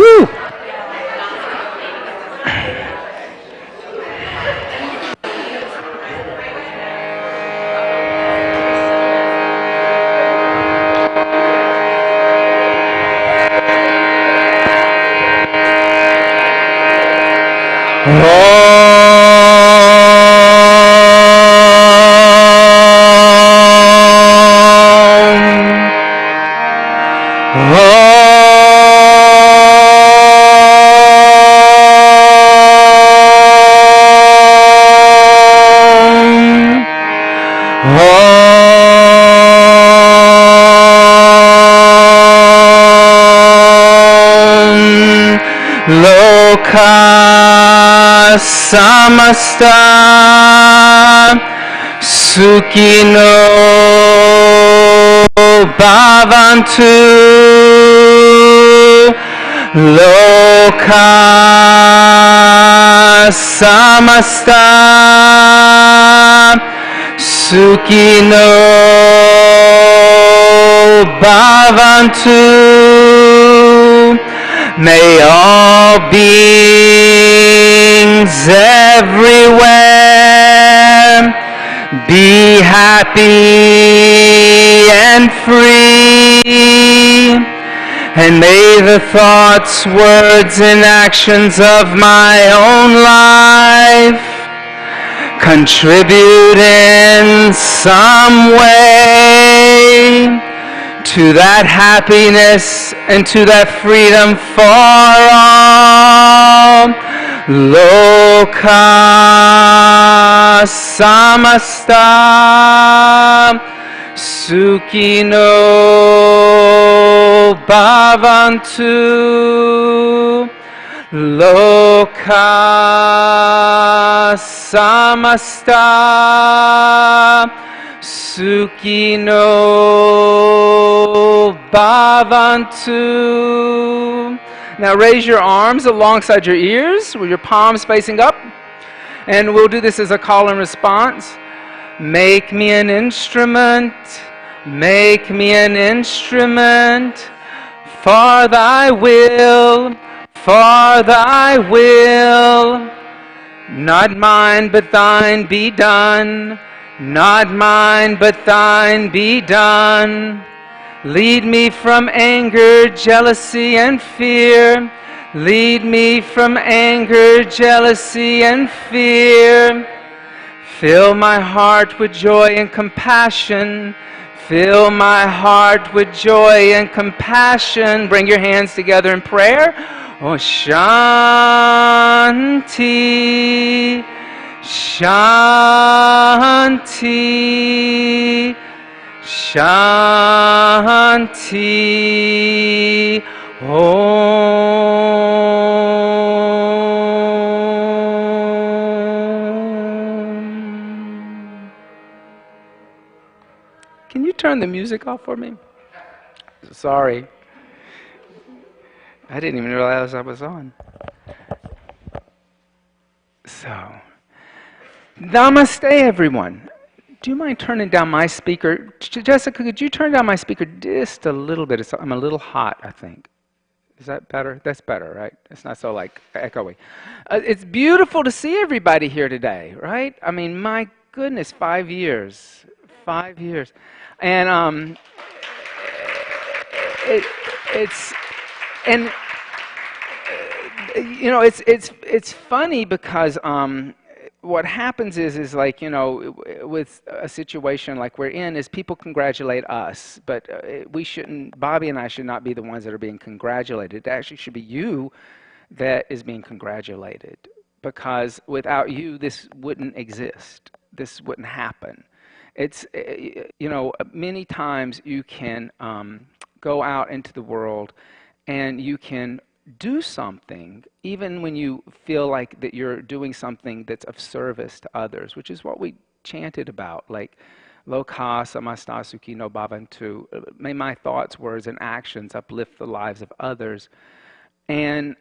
Woo! Loka samasta sukhino bhavantu. Loka samasta sukhino bhavantu. May all beings everywhere be happy and free, and may the thoughts, words, and actions of my own life contribute in some way to that happiness and to that freedom for all. Loka samasta sukhino bhavantu. Loka samasta sukhino bhavantu. Now raise your arms alongside your ears with your palms facing up, and we'll do this as a call and response. Make me an instrument, make me an instrument for thy will, for thy will. Not mine but thine be done, not mine but thine be done. Lead me from anger, jealousy, and fear. Lead me from anger, jealousy, and fear. Fill my heart with joy and compassion. Fill my heart with joy and compassion. Bring your hands together in prayer. Oh, Shanti, Shanti, Shanti. Om. Can you turn the music off for me? Sorry. I didn't even realize I was on. So, namaste, everyone. Do you mind turning down my speaker? Jessica, could you turn down my speaker just a little bit? I'm a little hot, I think. Is that better? That's better, right? It's not so like echoey. It's beautiful to see everybody here today, right? I mean, my goodness, 5 years. 5 years. And it's funny because what happens is like, with a situation like we're in, is people congratulate us, but we shouldn't. Bobby and I should not be the ones that are being congratulated. It actually should be you that is being congratulated, because without you, this wouldn't exist. This wouldn't happen. It's many times you can go out into the world and you can do something, even when you feel like that you're doing something that's of service to others, which is what we chanted about, like Loka samasta sukhino bhavantu. May my thoughts, words, and actions uplift the lives of others, and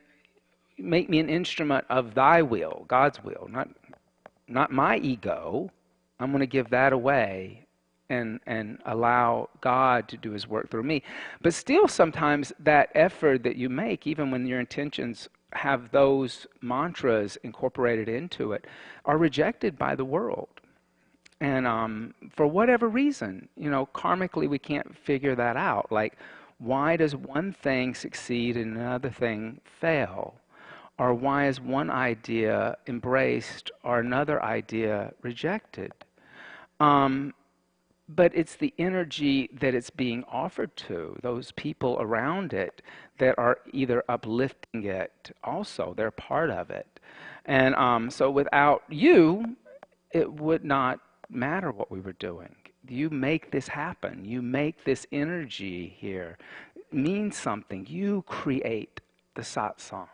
make me an instrument of thy will, God's will, not my ego. I'm going to give that away and allow God to do his work through me. But still sometimes that effort that you make, even when your intentions have those mantras incorporated into it, are rejected by the world. And for whatever reason, karmically we can't figure that out. Like, why does one thing succeed and another thing fail? Or why is one idea embraced or another idea rejected? But it's the energy that it's being offered to, those people around it that are either uplifting it also. They're part of it. And so without you, it would not matter what we were doing. You make this happen. You make this energy here mean something. You create the satsang.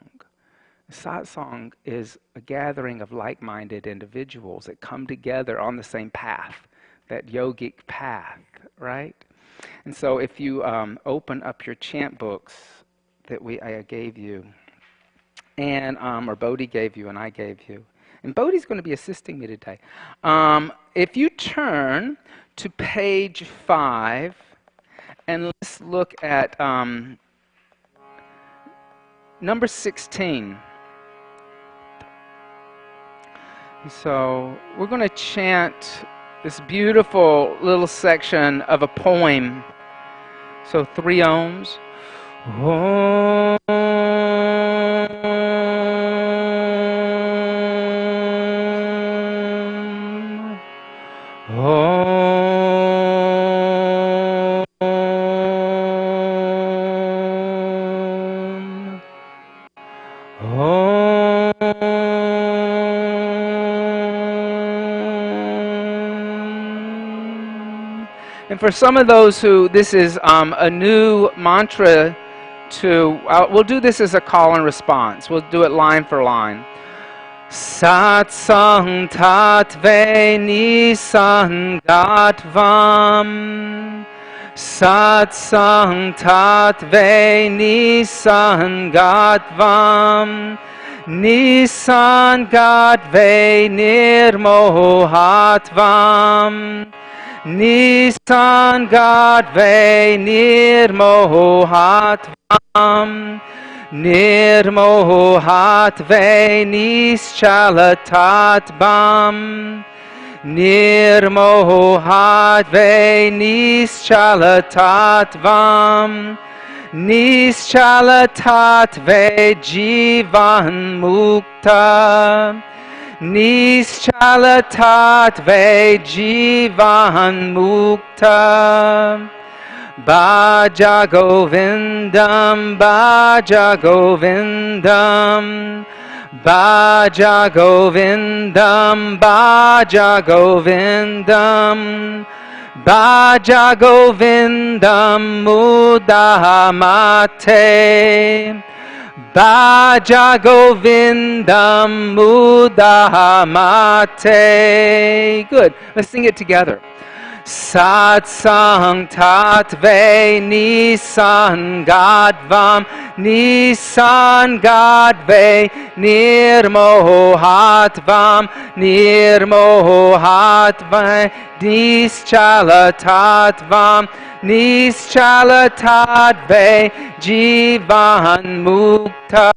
Satsang is a gathering of like-minded individuals that come together on the same path, that yogic path, right? And so if you open up your chant books that I gave you, and or Bodhi gave you and I gave you, and Bodhi's going to be assisting me today. If you turn to page 5, and let's look at number 16. So we're going to chant this beautiful little section of a poem. So 3 ohms. Om. And for some of those who this is a new mantra to, we'll do this as a call and response. We'll do it line for line. Satsang tatve nisangatvam. Satsang tatve nisangatvam. Nisangatve nirmohatvam. Nisangatve nirmohatvam. Nirmohatve nischalatatvam. Nirmohatve nischalatatvam. Nischalatatve jivan mukta. Nischalatatve jivan mukta. Bhaja Govindam, Bhaja Govindam. Bhaja Govindam, Bhaja Govindam. Bhaja Govindam Mudahamate. Bhaja Govindam Mudahamate. Good. Let's sing it together. Satsang tatve nisangatvam. Nisangatve nirmohatvam. Nirmohatve nischalatatvam. Nischalatatve jivan mukta.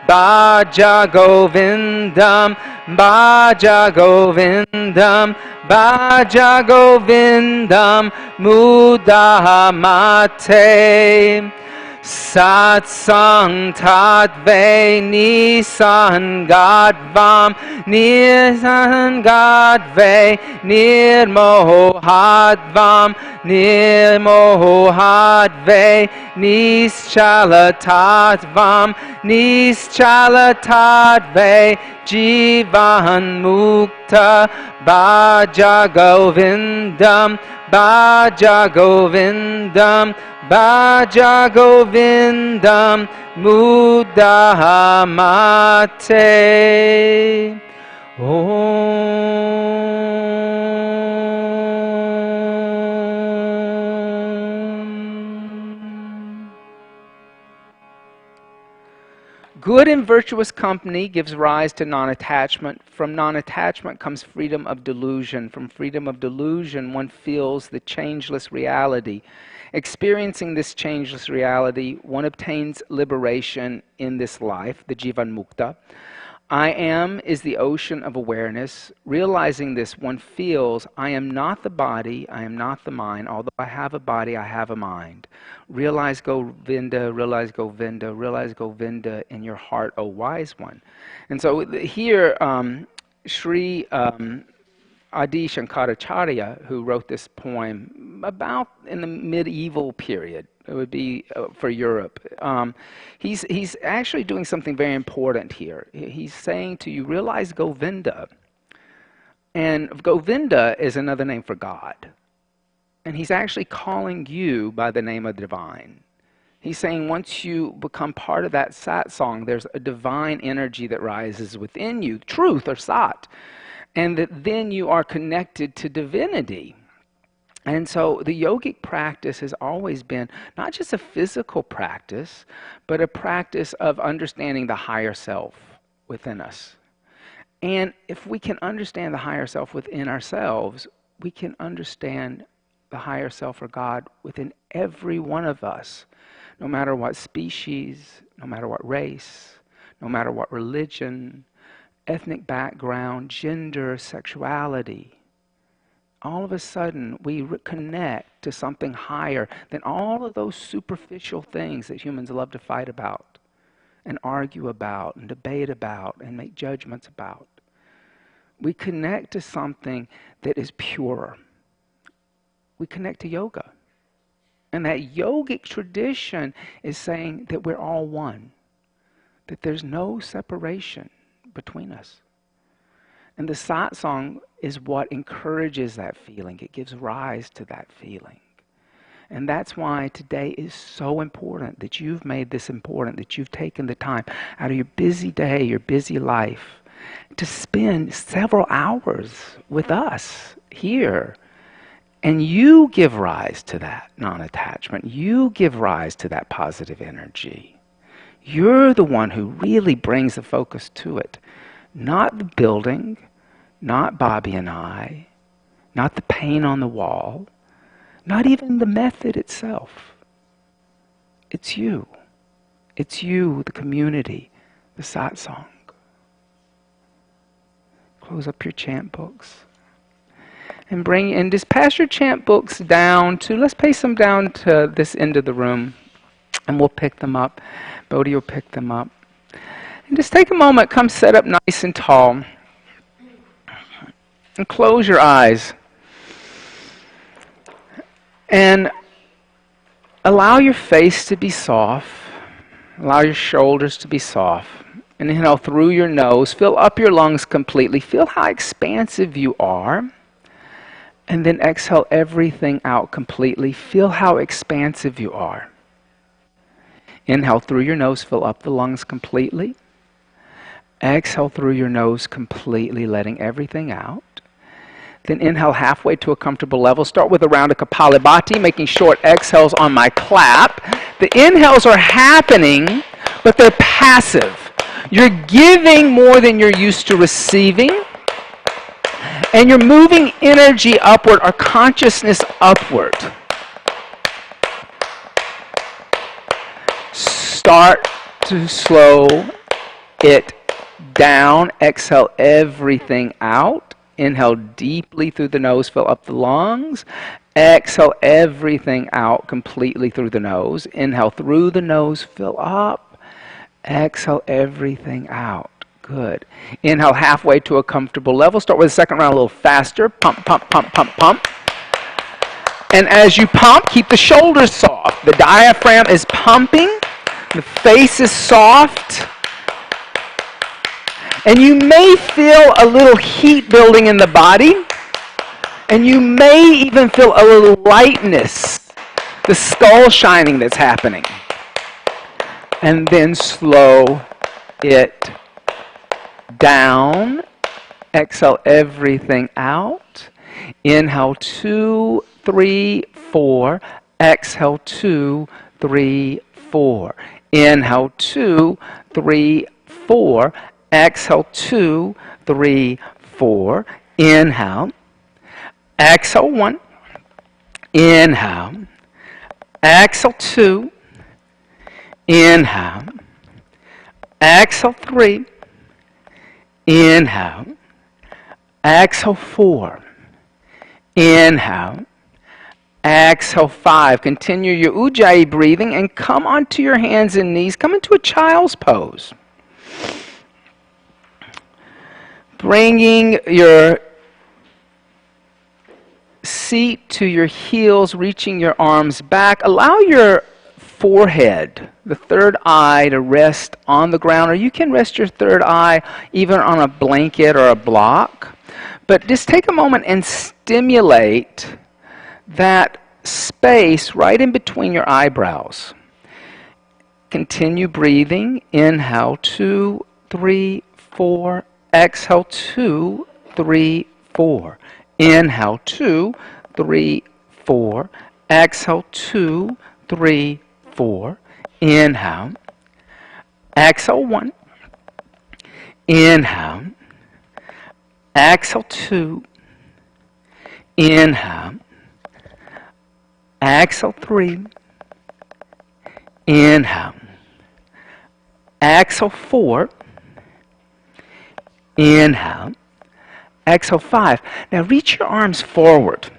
Bhaja Govindam, Bhaja Govindam. Bhaja Govindam Mudahamate. Satsang tatve nisangatvam. Nisangatve nirmohatvam. Nirmohatve nischalatatvam. Nischalatatve jivan mukta. Bhaja Govindam, Bhaja Govindam. Bhaja Govindam Mudahamate. Om. Good and virtuous company gives rise to non-attachment. From non-attachment comes freedom of delusion. From freedom of delusion, one feels the changeless reality. Experiencing this changeless reality, one obtains liberation in this life, the Jivan Mukta. I am is the ocean of awareness. Realizing this, one feels, I am not the body, I am not the mind. Although I have a body, I have a mind. Realize Govinda, realize Govinda, realize Govinda in your heart, O wise one. And so here, Sri Adi Shankaracharya, who wrote this poem about in the medieval period, it would be for Europe. He's actually doing something very important here. He's saying to you, realize Govinda. And Govinda is another name for God. And he's actually calling you by the name of divine. He's saying once you become part of that satsang, there's a divine energy that rises within you, truth or sat. And that then you are connected to divinity. And so the yogic practice has always been not just a physical practice, but a practice of understanding the higher self within us. And if we can understand the higher self within ourselves, we can understand the higher self or God within every one of us, no matter what species, no matter what race, no matter what religion, ethnic background, gender, sexuality. All of a sudden, we connect to something higher than all of those superficial things that humans love to fight about and argue about and debate about and make judgments about. We connect to something that is pure. We connect to yoga. And that yogic tradition is saying that we're all one, that there's no separation between us. And the satsang is what encourages that feeling. It gives rise to that feeling. And that's why today is so important, that you've made this important, that you've taken the time out of your busy day, your busy life, to spend several hours with us here. And you give rise to that non-attachment. You give rise to that positive energy. You're the one who really brings the focus to it. Not the building, not Bobby and I, not the paint on the wall, not even the method itself. It's you. It's you, the community, the satsang. Close up your chant books. And just pass your chant books down to, let's paste them down to this end of the room, and we'll pick them up. Bodhi will pick them up. And just take a moment, come set up nice and tall. And close your eyes. And allow your face to be soft. Allow your shoulders to be soft. And inhale through your nose. Fill up your lungs completely. Feel how expansive you are. And then exhale everything out completely. Feel how expansive you are. Inhale through your nose. Fill up the lungs completely. Exhale through your nose completely, letting everything out. Then inhale halfway to a comfortable level. Start with a round of Kapalabhati, making short exhales on my clap. The inhales are happening, but they're passive. You're giving more than you're used to receiving. And you're moving energy upward or consciousness upward. Start to slow it down. Exhale everything out. Inhale deeply through the nose, fill up the lungs. Exhale everything out completely through the nose. Inhale through the nose, fill up. Exhale everything out. Good. Inhale halfway to a comfortable level. Start with the second round a little faster. Pump, pump, pump, pump, pump. And as you pump, keep the shoulders soft. The diaphragm is pumping. The face is soft. And you may feel a little heat building in the body. And you may even feel a little lightness. The skull shining that's happening. And then slow it down. Exhale everything out. Inhale 2, 3, 4. Exhale 2, 3, 4. Inhale, 2, 3, 4. Exhale, 2, 3, 4. Inhale. Exhale, 1. Inhale. Exhale, 2. Inhale. Exhale, 3. Inhale. Exhale, 4. Inhale. Exhale, 5. Continue your Ujjayi breathing and come onto your hands and knees. Come into a child's pose. Bringing your seat to your heels, reaching your arms back. Allow your forehead, the third eye, to rest on the ground, or you can rest your third eye even on a blanket or a block. But just take a moment and stimulate that space right in between your eyebrows. Continue breathing. Inhale, 2, 3, 4. Exhale, 2, 3, 4. Inhale, 2, 3, 4. Exhale, 2, 3, 4. Inhale. Exhale, 1. Inhale. Exhale, 2. Inhale. Exhale, 3. Inhale. Exhale, 4. Inhale. Exhale, 5. Now reach your arms forward.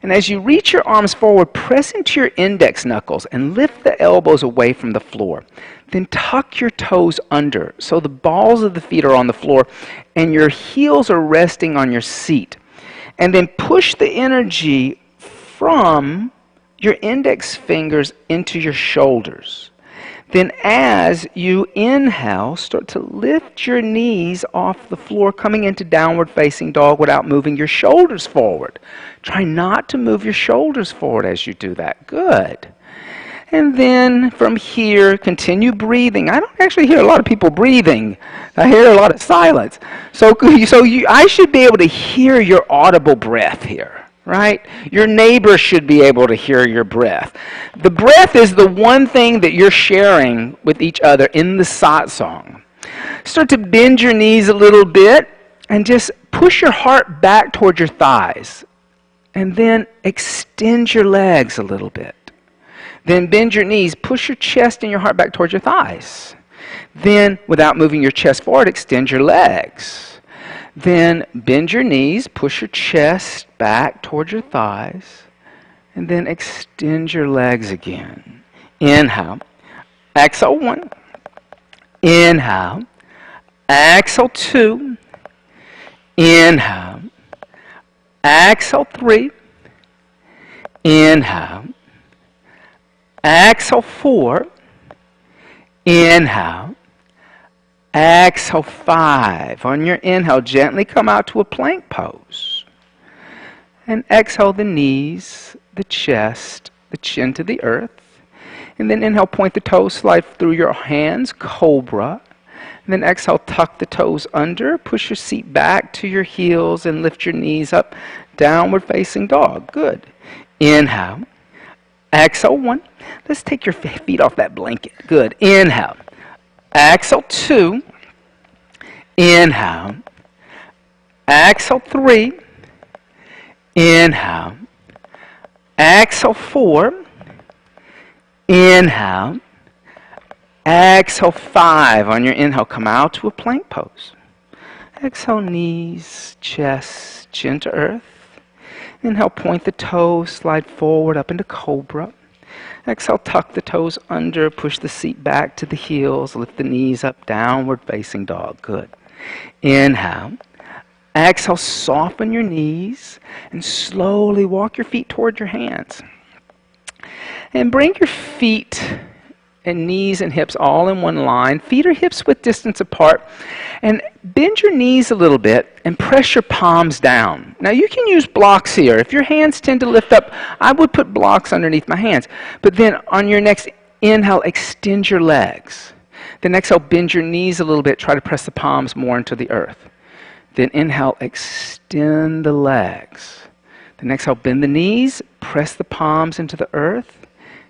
And as you reach your arms forward, press into your index knuckles and lift the elbows away from the floor. Then tuck your toes under so the balls of the feet are on the floor and your heels are resting on your seat. And then push the energy from your index fingers into your shoulders. Then as you inhale, start to lift your knees off the floor, coming into downward facing dog without moving your shoulders forward. Try not to move your shoulders forward as you do that. Good. And then from here, continue breathing. I don't actually hear a lot of people breathing. I hear a lot of silence. I should be able to hear your audible breath here. Right? Your neighbor should be able to hear your breath. The breath is the one thing that you're sharing with each other in the satsang. Start to bend your knees a little bit and just push your heart back toward your thighs. And then extend your legs a little bit. Then bend your knees, push your chest and your heart back towards your thighs. Then, without moving your chest forward, extend your legs. Then bend your knees, push your chest back towards your thighs, and then extend your legs again. Inhale. Exhale, 1. Inhale. Exhale, 2. Inhale. Exhale, 3. Inhale. Exhale, 4. Inhale. Exhale, 5. On your inhale, gently come out to a plank pose. And exhale the knees, the chest, the chin to the earth. And then inhale, point the toes, slide through your hands, cobra. And then exhale, tuck the toes under, push your seat back to your heels and lift your knees up, downward facing dog. Good. Inhale. Exhale, 1. Let's take your feet off that blanket. Good. Inhale. Exhale, 2. Inhale. Exhale, 3. Inhale. Exhale, 4. Inhale. Exhale, 5. On your inhale, come out to a plank pose. Exhale, knees, chest, chin to earth. Inhale, point the toes, slide forward up into cobra. Exhale, tuck the toes under, push the seat back to the heels, lift the knees up, downward facing dog. Good. Inhale. Exhale, soften your knees and slowly walk your feet toward your hands. And bring your feet and knees and hips all in one line, feet or hips width distance apart, and bend your knees a little bit and press your palms down. Now you can use blocks here. If your hands tend to lift up, I would put blocks underneath my hands. But then on your next inhale, extend your legs. Then exhale, bend your knees a little bit, try to press the palms more into the earth. Then inhale, extend the legs. Then exhale, bend the knees, press the palms into the earth.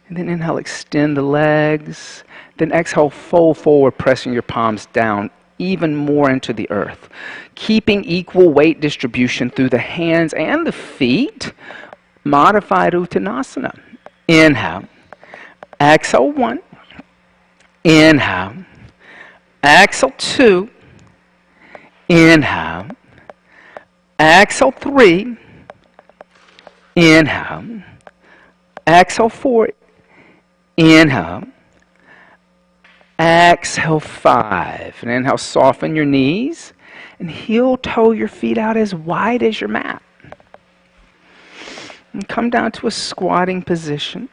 And then inhale, extend the legs. Then exhale, fold forward, pressing your palms down even more into the earth. Keeping equal weight distribution through the hands and the feet. Modified Uttanasana. Inhale. Exhale, 1. Inhale. Exhale, 2. Inhale. Exhale, 3. Inhale. Exhale, 4. Inhale. Exhale, 5. And inhale, soften your knees. And heel toe your feet out as wide as your mat. And come down to a squatting position.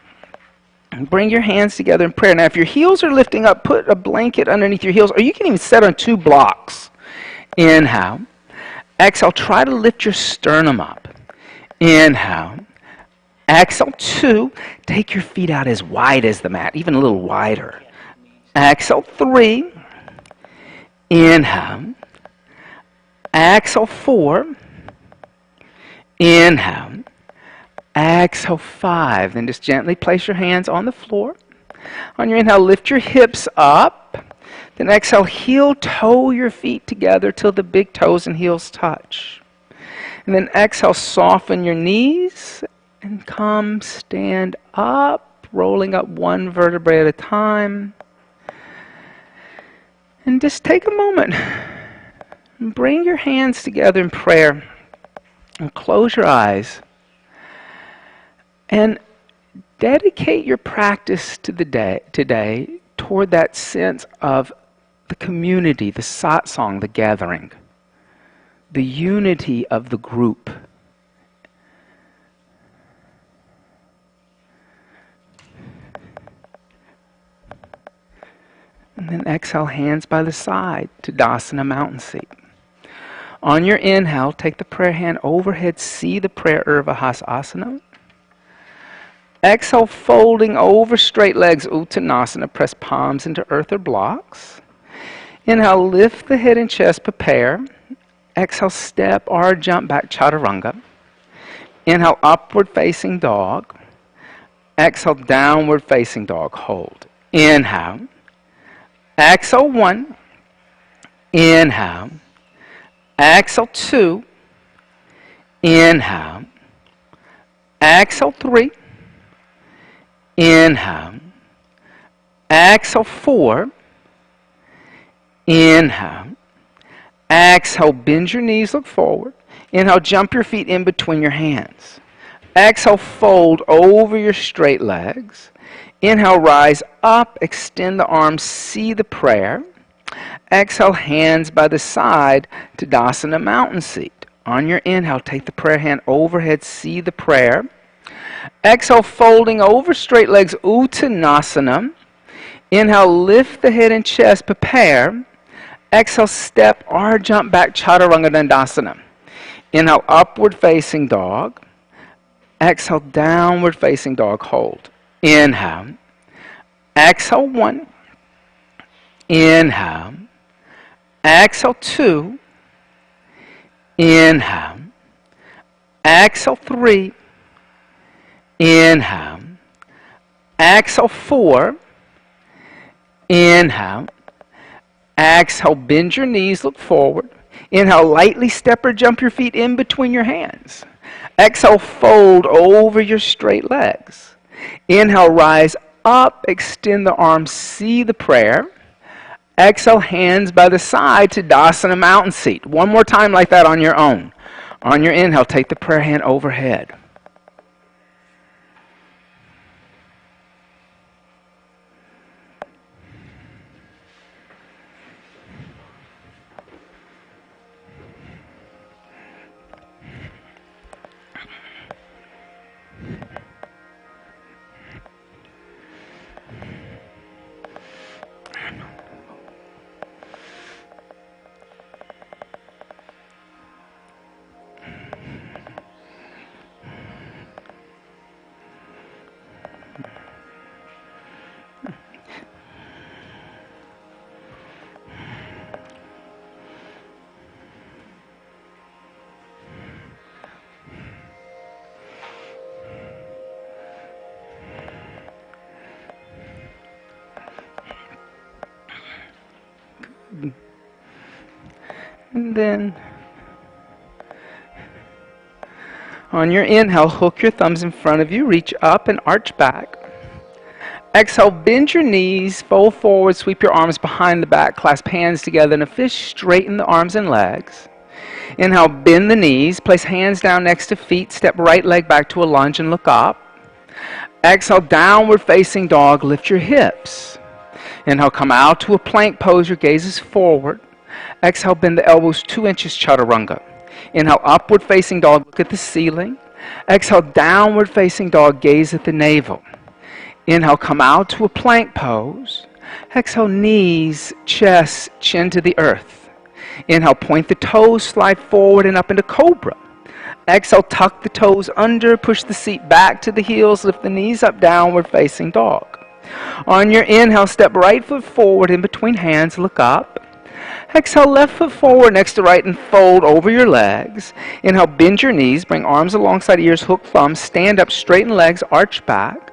And bring your hands together in prayer. Now, if your heels are lifting up, put a blanket underneath your heels, or you can even set on 2 blocks. Inhale. Exhale, try to lift your sternum up. Inhale. Exhale, 2. Take your feet out as wide as the mat, even a little wider. Exhale, 3. Inhale. Exhale, 4. Inhale. Exhale, 5. Then just gently place your hands on the floor. On your inhale, lift your hips up. Then exhale, heel toe your feet together till the big toes and heels touch. And then exhale, soften your knees and come stand up, rolling up 1 vertebrae at a time. And just take a moment and bring your hands together in prayer and close your eyes. And dedicate your practice to the day today toward that sense of the community, the satsang, the gathering, the unity of the group. And then exhale, hands by the side, Tadasana, mountain seat. On your inhale, take the prayer hand overhead, see the prayer Urvahasasana. Exhale, folding over straight legs, Uttanasana. Press palms into earth or blocks. Inhale, lift the head and chest, prepare. Exhale, step or jump back, Chaturanga. Inhale, upward facing dog. Exhale, downward facing dog, hold. Inhale. Exhale, 1. Inhale. Exhale, 2. Inhale. Exhale, 3. Inhale. Exhale, 4. Inhale. Exhale, bend your knees, look forward. Inhale, jump your feet in between your hands. Exhale, fold over your straight legs. Inhale, rise up, extend the arms, see the prayer. Exhale, hands by the side, Tadasana, mountain seat. On your inhale, take the prayer hand overhead, see the prayer. Exhale, folding over straight legs, Uttanasana. Inhale, lift the head and chest, prepare. Exhale, step or jump back, Chaturanga Dandasana. Inhale, upward facing dog. Exhale, downward facing dog, hold. Inhale. Exhale, 1. Inhale. Exhale, 2. Inhale. Exhale, 3. Inhale. Exhale, 4. Inhale. Exhale, bend your knees, look forward. Inhale, lightly step or jump your feet in between your hands. Exhale, fold over your straight legs. Inhale, rise up, extend the arms, see the prayer. Exhale, hands by the side, Tadasana, mountain seat. One more time like that on your own. On your inhale, take the prayer hand overhead. And then on your inhale, hook your thumbs in front of you, reach up and arch back. Exhale, bend your knees, fold forward, sweep your arms behind the back, clasp hands together in a fist, straighten the arms and legs. Inhale, bend the knees, place hands down next to feet, step right leg back to a lunge and look up. Exhale, downward facing dog, lift your hips. Inhale, come out to a plank pose, your gaze is forward. Exhale, bend the elbows 2 inches, chaturanga. Inhale, upward facing dog, look at the ceiling. Exhale, downward facing dog, gaze at the navel. Inhale, come out to a plank pose. Exhale, knees, chest, chin to the earth. Inhale, point the toes, slide forward and up into cobra. Exhale, tuck the toes under, push the seat back to the heels, lift the knees up, downward facing dog. On your inhale, step right foot forward in between hands, look up. Exhale, left foot forward next to right and fold over your legs. Inhale, bend your knees, bring arms alongside ears, hook thumbs, stand up, straighten legs, arch back.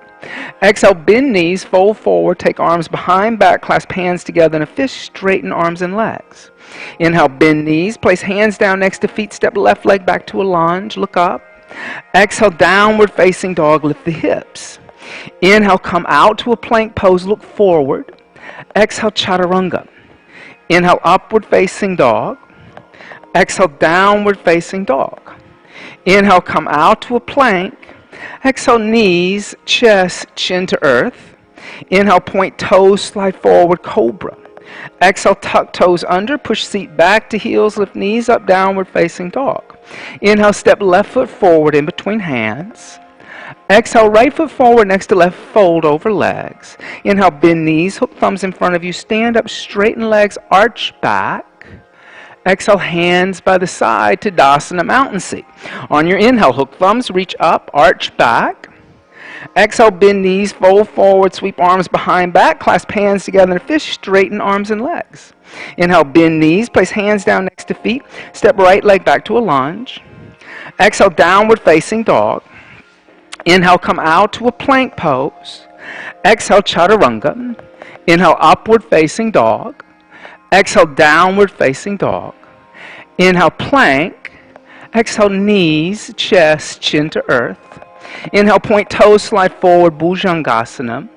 Exhale, bend knees, fold forward, take arms behind back, clasp hands together in a fist, straighten arms and legs. Inhale, bend knees, place hands down next to feet, step left leg back to a lunge, look up. Exhale, downward facing dog, lift the hips. Inhale, come out to a plank pose, look forward. Exhale, chaturanga. Inhale, upward facing dog. Exhale, downward facing dog. Inhale, come out to a plank. Exhale, knees, chest, chin to earth. Inhale, point toes, slide forward, cobra. Exhale, tuck toes under, push seat back to heels, lift knees up, downward facing dog. Inhale, step left foot forward in between hands. Exhale, right foot forward next to left, fold over legs. Inhale, bend knees, hook thumbs in front of you, stand up, straighten legs, arch back. Exhale, hands by the side to Tadasana, mountain seat. On your inhale, hook thumbs, reach up, arch back. Exhale, bend knees, fold forward, sweep arms behind back, clasp hands together in a fist, straighten arms and legs. Inhale, bend knees, place hands down next to feet, step right leg back to a lunge. Exhale, downward facing dog. Inhale, come out to a plank pose. Exhale, chaturanga. Inhale, upward facing dog. Exhale, downward facing dog. Inhale, plank. Exhale, knees, chest, chin to earth. Inhale, point toes, slide forward, bhujangasana.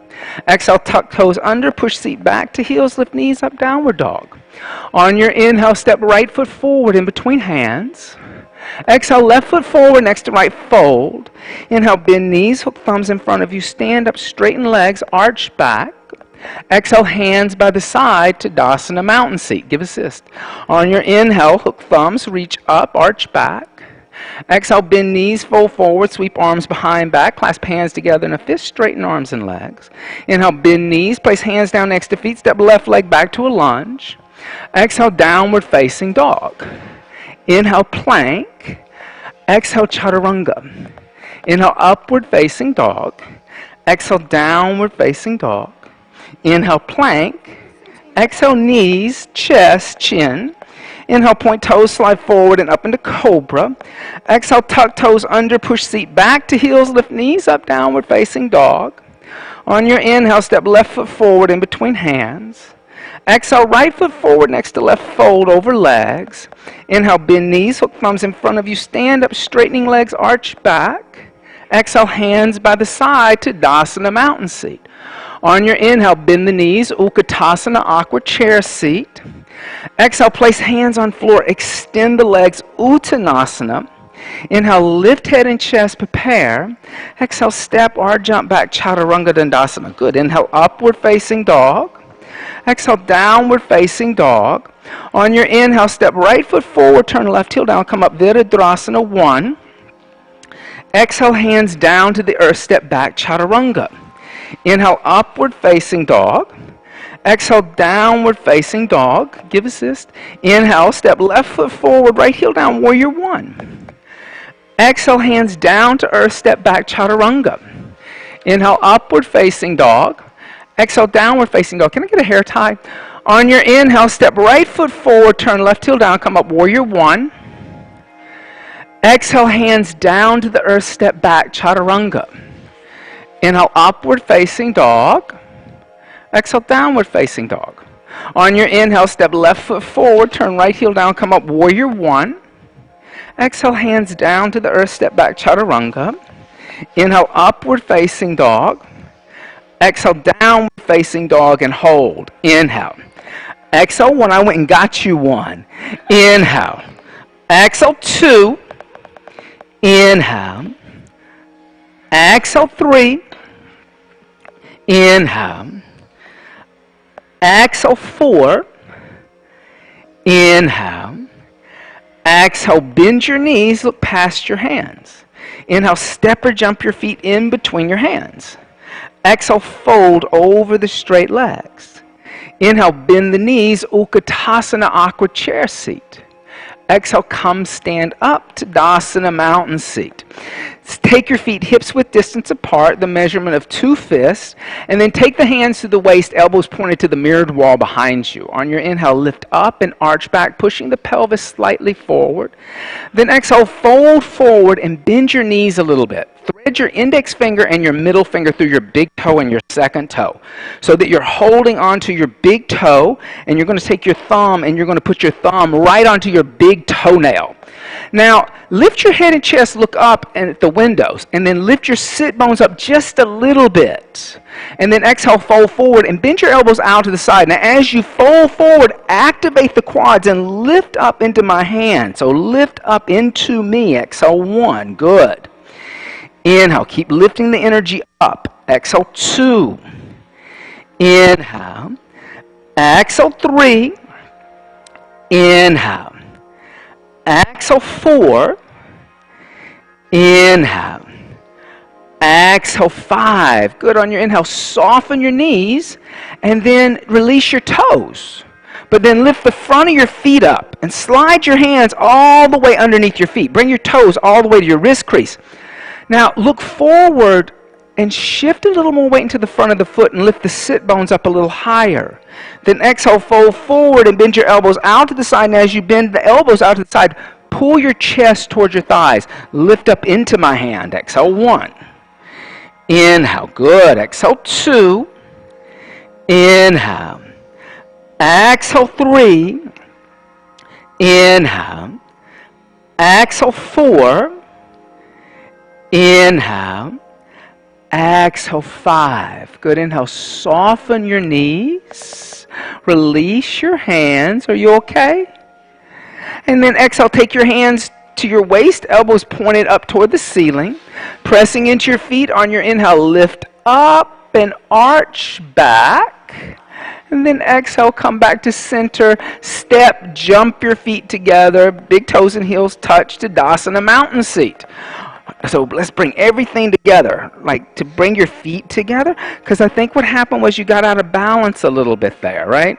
Exhale, tuck toes under, push seat back to heels, lift knees up, downward dog. On your inhale, step right foot forward in between hands. Exhale, left foot forward next to right, fold. Inhale, bend knees, hook thumbs in front of you, stand up, straighten legs, arch back. Exhale, hands by the side to Tadasana, mountain seat. Give assist. On your inhale, hook thumbs, reach up, arch back. Exhale, bend knees, fold forward, sweep arms behind back, clasp hands together in a fist, straighten arms and legs. Inhale, bend knees, place hands down next to feet, step left leg back to a lunge. Exhale, downward facing dog. Inhale, plank. Exhale, chaturanga. Inhale, upward facing dog. Exhale, downward facing dog. Inhale, plank. Exhale, knees, chest, chin. Inhale, point toes, slide forward and up into cobra. Exhale, tuck toes under, push seat back to heels, lift knees up, downward facing dog. On your inhale, step left foot forward in between hands. Exhale, right foot forward next to left, fold over legs. Inhale, bend knees, hook thumbs in front of you, stand up, straightening legs, arch back. Exhale, hands by the side to Tadasana, mountain seat. On your inhale, bend the knees, Utkatasana, awkward chair seat. Exhale, place hands on floor, extend the legs, Uttanasana. Inhale, lift head and chest, prepare. Exhale, step or jump back, Chaturanga Dandasana. Good. Inhale, upward facing dog. Exhale, downward facing dog. On your inhale, step right foot forward, turn left heel down, come up, Virabhadrasana 1. Exhale, hands down to the earth, step back, Chaturanga. Inhale, upward facing dog. Exhale, downward facing dog. Give assist. Inhale, step left foot forward, right heel down, warrior 1. Exhale, hands down to earth, step back, chaturanga. Inhale, upward facing dog. Exhale, downward facing dog. Can I get a hair tie? On your inhale, step right foot forward, turn left heel down, come up, warrior 1. Exhale, hands down to the earth, step back, chaturanga. Inhale, upward facing dog. Exhale, downward facing dog. On your inhale, step left foot forward, turn right heel down, come up, warrior one. Exhale, hands down to the earth, step back, chaturanga. Inhale, upward facing dog. Exhale, downward facing dog and hold. Inhale. Exhale, one, I went and got you one. Inhale. Exhale, two. Inhale. Exhale, three. Inhale. Exhale, four. Inhale. Exhale, bend your knees, look past your hands. Inhale, step or jump your feet in between your hands. Exhale, fold over the straight legs. Inhale, bend the knees, Utkatasana, aqua chair seat. Exhale, come stand up to Tadasana, mountain seat. Take your feet hips width distance apart, the measurement of 2 fists, and then take the hands to the waist, elbows pointed to the mirrored wall behind you. On your inhale, lift up and arch back, pushing the pelvis slightly forward. Then exhale, fold forward and bend your knees a little bit. Thread your index finger and your middle finger through your big toe and your second toe, so that you're holding onto your big toe, and you're going to take your thumb and you're going to put your thumb right onto your big toenail. Now, lift your head and chest, look up and at the windows, and then lift your sit bones up just a little bit. And then exhale, fold forward and bend your elbows out to the side. Now, as you fold forward, activate the quads and lift up into my hand. So lift up into me. Exhale, one. Good. Inhale. Keep lifting the energy up. Exhale, two. Inhale. Exhale, three. Inhale. Exhale, four. Inhale. Exhale, five. Good. On your inhale, soften your knees and then release your toes. But then lift the front of your feet up and slide your hands all the way underneath your feet. Bring your toes all the way to your wrist crease. Now look forward and shift a little more weight into the front of the foot and lift the sit bones up a little higher. Then exhale, fold forward and bend your elbows out to the side. And as you bend the elbows out to the side, pull your chest towards your thighs. Lift up into my hand. Exhale, one. Inhale. Good. Exhale, two. Inhale. Exhale, three. Inhale. Exhale, four. Inhale. Exhale, five. Good. Inhale. Soften your knees. Release your hands. Are you okay? And then exhale. Take your hands to your waist, elbows pointed up toward the ceiling. Pressing into your feet. On your inhale, lift up and arch back. And then exhale, come back to center. Step, jump your feet together. Big toes and heels touch to Tadasana, mountain seat. So let's bring everything together, like to bring your feet together, because I think what happened was you got out of balance a little bit there, right?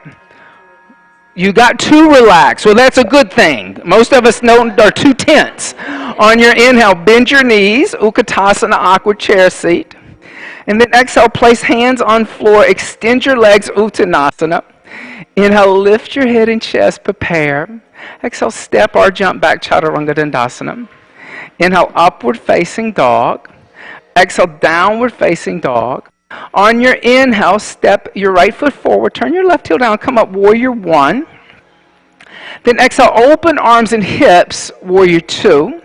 You got too relaxed. Well, that's a good thing. Most of us are too tense. On your inhale, bend your knees, Utkatasana, aqua chair seat. And then exhale, place hands on floor, extend your legs, Uttanasana. Inhale, lift your head and chest, prepare. Exhale, step or jump back, Chaturanga Dandasana. Inhale, upward facing dog. Exhale, downward facing dog. On your inhale, step your right foot forward, turn your left heel down, come up, warrior one. Then exhale, open arms and hips, warrior two.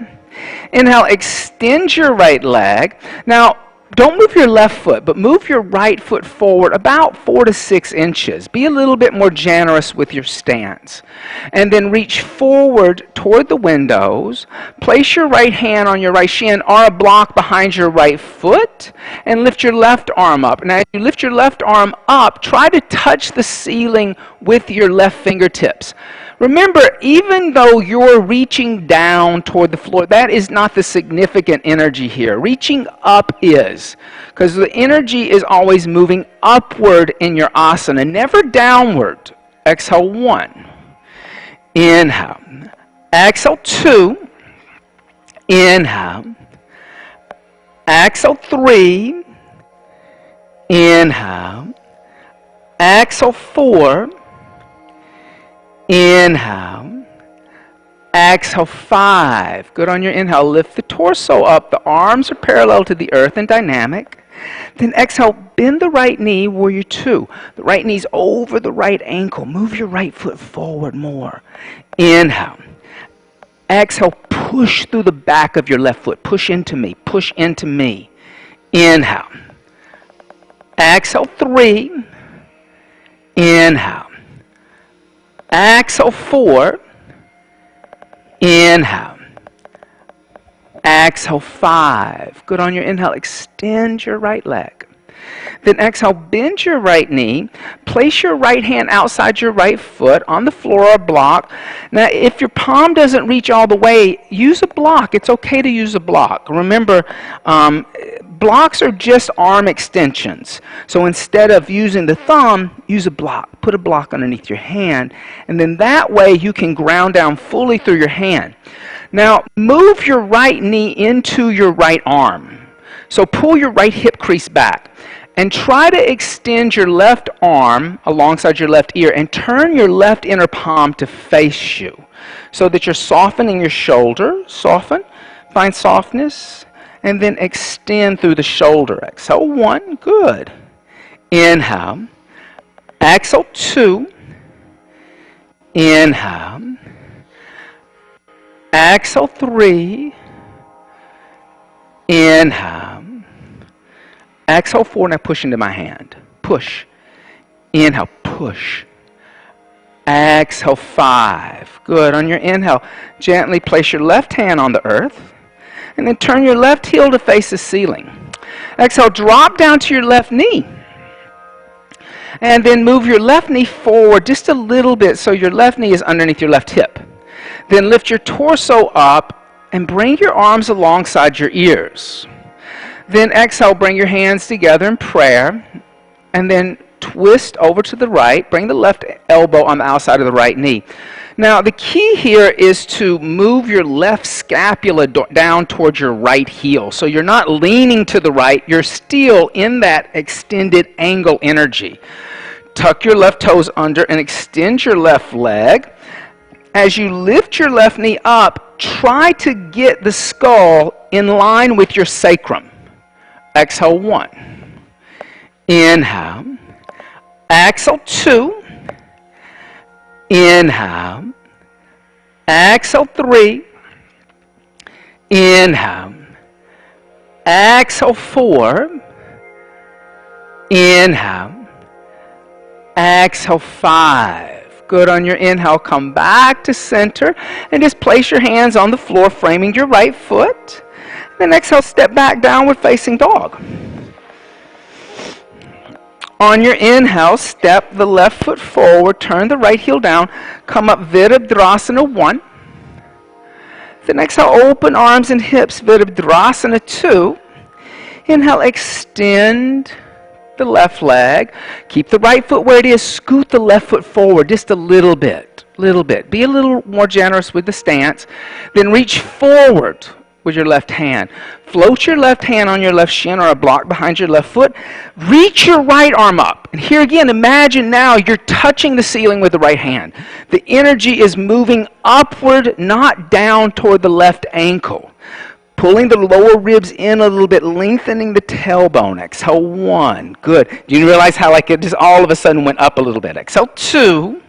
Inhale, extend your right leg. Now, don't move your left foot, but move your right foot forward about 4 to 6 inches. Be a little bit more generous with your stance. And then reach forward toward the windows. Place your right hand on your right shin or a block behind your right foot and lift your left arm up. And as you lift your left arm up, try to touch the ceiling with your left fingertips. Remember, even though you're reaching down toward the floor, that is not the significant energy here. Reaching up is, because the energy is always moving upward in your asana, never downward. Exhale, one. Inhale. Exhale, two. Inhale. Exhale, three. Inhale. Exhale, four. Inhale. Exhale, five. Good. On your inhale, lift the torso up. The arms are parallel to the earth and dynamic. Then exhale, bend the right knee, warrior two. The right knee's over the right ankle. Move your right foot forward more. Inhale. Exhale, push through the back of your left foot. Push into me. Push into me. Inhale. Exhale, three. Inhale. Exhale, four. Inhale. Exhale, five. Good. On your inhale, extend your right leg. Then exhale, bend your right knee. Place your right hand outside your right foot on the floor or block. Now, if your palm doesn't reach all the way, use a block. It's okay to use a block. Remember, blocks are just arm extensions. So instead of using the thumb, use a block. Put a block underneath your hand. And then that way you can ground down fully through your hand. Now, move your right knee into your right arm. So pull your right hip crease back. And try to extend your left arm alongside your left ear and turn your left inner palm to face you so that you're softening your shoulder. Soften. Find softness. And then extend through the shoulder. Exhale, one. Good. Inhale. Exhale, two. Inhale. Exhale, three. Inhale. Exhale, four. Now push into my hand. Push. Inhale, push. Exhale, five. Good. On your inhale, gently place your left hand on the earth. And then turn your left heel to face the ceiling. Exhale, drop down to your left knee. And then move your left knee forward just a little bit so your left knee is underneath your left hip. Then lift your torso up and bring your arms alongside your ears. Then exhale, bring your hands together in prayer. And then twist over to the right. Bring the left elbow on the outside of the right knee. Now, the key here is to move your left scapula down towards your right heel. So you're not leaning to the right. You're still in that extended angle energy. Tuck your left toes under and extend your left leg. As you lift your left knee up, try to get the skull in line with your sacrum. Exhale, one. Inhale. Exhale, two. Inhale. Exhale, three. Inhale. Exhale, four. Inhale. Exhale, five. Good. On your inhale, come back to center and just place your hands on the floor, framing your right foot. Then exhale, step back, downward facing dog. On your inhale, step the left foot forward, turn the right heel down, come up Virabhadrasana 1. Then exhale, open arms and hips, Virabhadrasana 2. Inhale, extend the left leg. Keep the right foot where it is. Scoot the left foot forward just a little bit. Be a little more generous with the stance. Then reach forward with your left hand. Float your left hand on your left shin or a block behind your left foot. Reach your right arm up. And here again, imagine now you're touching the ceiling with the right hand. The energy is moving upward, not down toward the left ankle. Pulling the lower ribs in a little bit, lengthening the tailbone. Exhale, one. Good. Do you realize how like it just all of a sudden went up a little bit? Exhale, two.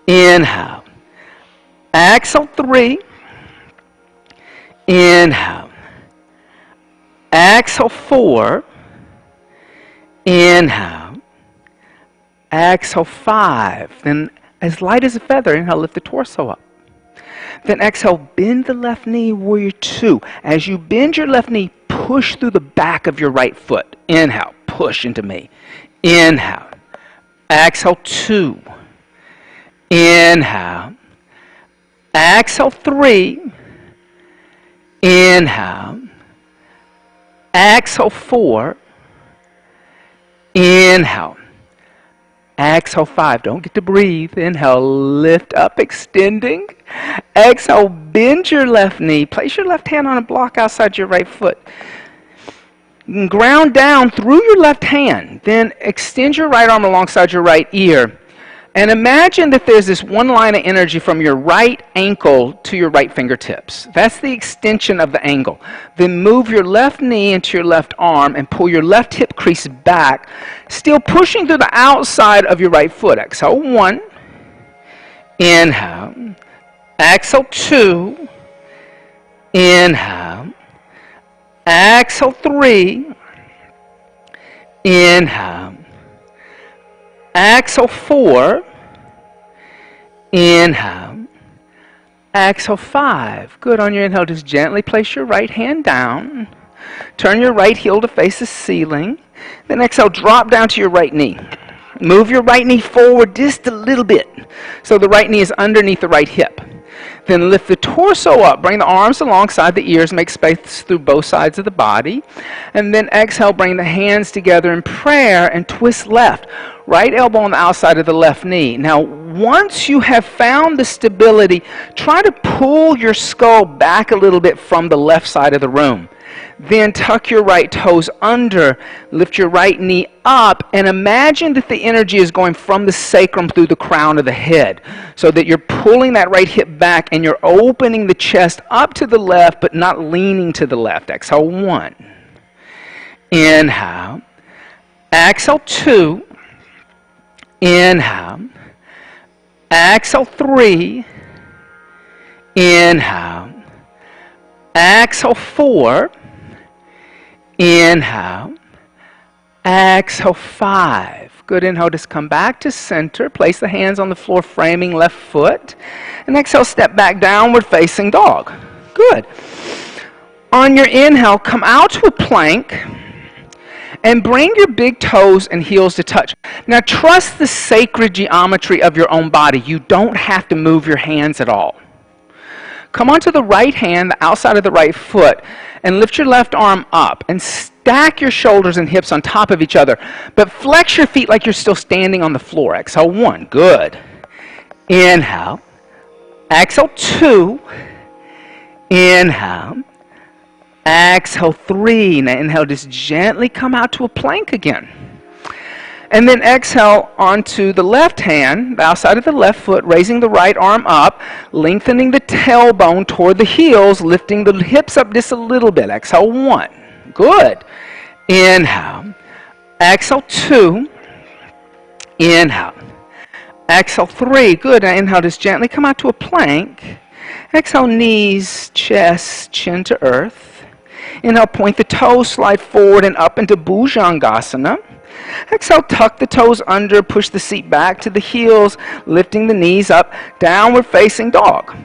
Inhale. Exhale, three. Inhale. Exhale, four. Inhale. Exhale, five. Then as light as a feather, inhale, lift the torso up. Then exhale, bend the left knee, warrior two. As you bend your left knee, push through the back of your right foot. Inhale, push into me. Inhale. Exhale, two. Inhale. Exhale, three. Inhale. Exhale, four. Inhale. Exhale, five. Don't get to breathe. Inhale, lift up, extending. Exhale, bend your left knee. Place your left hand on a block outside your right foot. Ground down through your left hand. Then extend your right arm alongside your right ear. And imagine that there's this one line of energy from your right ankle to your right fingertips. That's the extension of the angle. Then move your left knee into your left arm and pull your left hip crease back, still pushing through the outside of your right foot. Exhale, 1. Inhale. Exhale, 2. Inhale. Exhale, 3. Inhale. Exhale, 4. Inhale. Exhale, 5. Good. On your inhale, just gently place your right hand down. Turn your right heel to face the ceiling. Then exhale, drop down to your right knee. Move your right knee forward just a little bit, so the right knee is underneath the right hip. Then lift the torso up. Bring the arms alongside the ears. Make space through both sides of the body. And then exhale, bring the hands together in prayer and twist left. Right elbow on the outside of the left knee. Now, once you have found the stability, try to pull your skull back a little bit from the left side of the room. Then tuck your right toes under, lift your right knee up, and imagine that the energy is going from the sacrum through the crown of the head, so that you're pulling that right hip back and you're opening the chest up to the left, but not leaning to the left. Exhale, 1. Inhale. Exhale, 2. Inhale. Exhale, 3. Inhale. Exhale, 4. Inhale. Exhale, 5. Good. Inhale, just come back to center. Place the hands on the floor, framing left foot. And exhale, step back, downward facing dog. Good. On your inhale, come out to a plank and bring your big toes and heels to touch. Now, trust the sacred geometry of your own body. You don't have to move your hands at all. Come onto the right hand, the outside of the right foot, and lift your left arm up and stack your shoulders and hips on top of each other. But flex your feet like you're still standing on the floor. Exhale, 1. Good. Inhale. Exhale, 2. Inhale. Exhale, 3. Now inhale, just gently come out to a plank again. And then exhale onto the left hand, the outside of the left foot, raising the right arm up, lengthening the tailbone toward the heels, lifting the hips up just a little bit. Exhale, 1. Good. Inhale. Exhale, 2. Inhale. Exhale, 3. Good. Now inhale, just gently come out to a plank. Exhale, knees, chest, chin to earth. Inhale, point the toes, slide forward and up into Bhujangasana. Exhale, tuck the toes under, push the seat back to the heels, lifting the knees up, downward facing dog.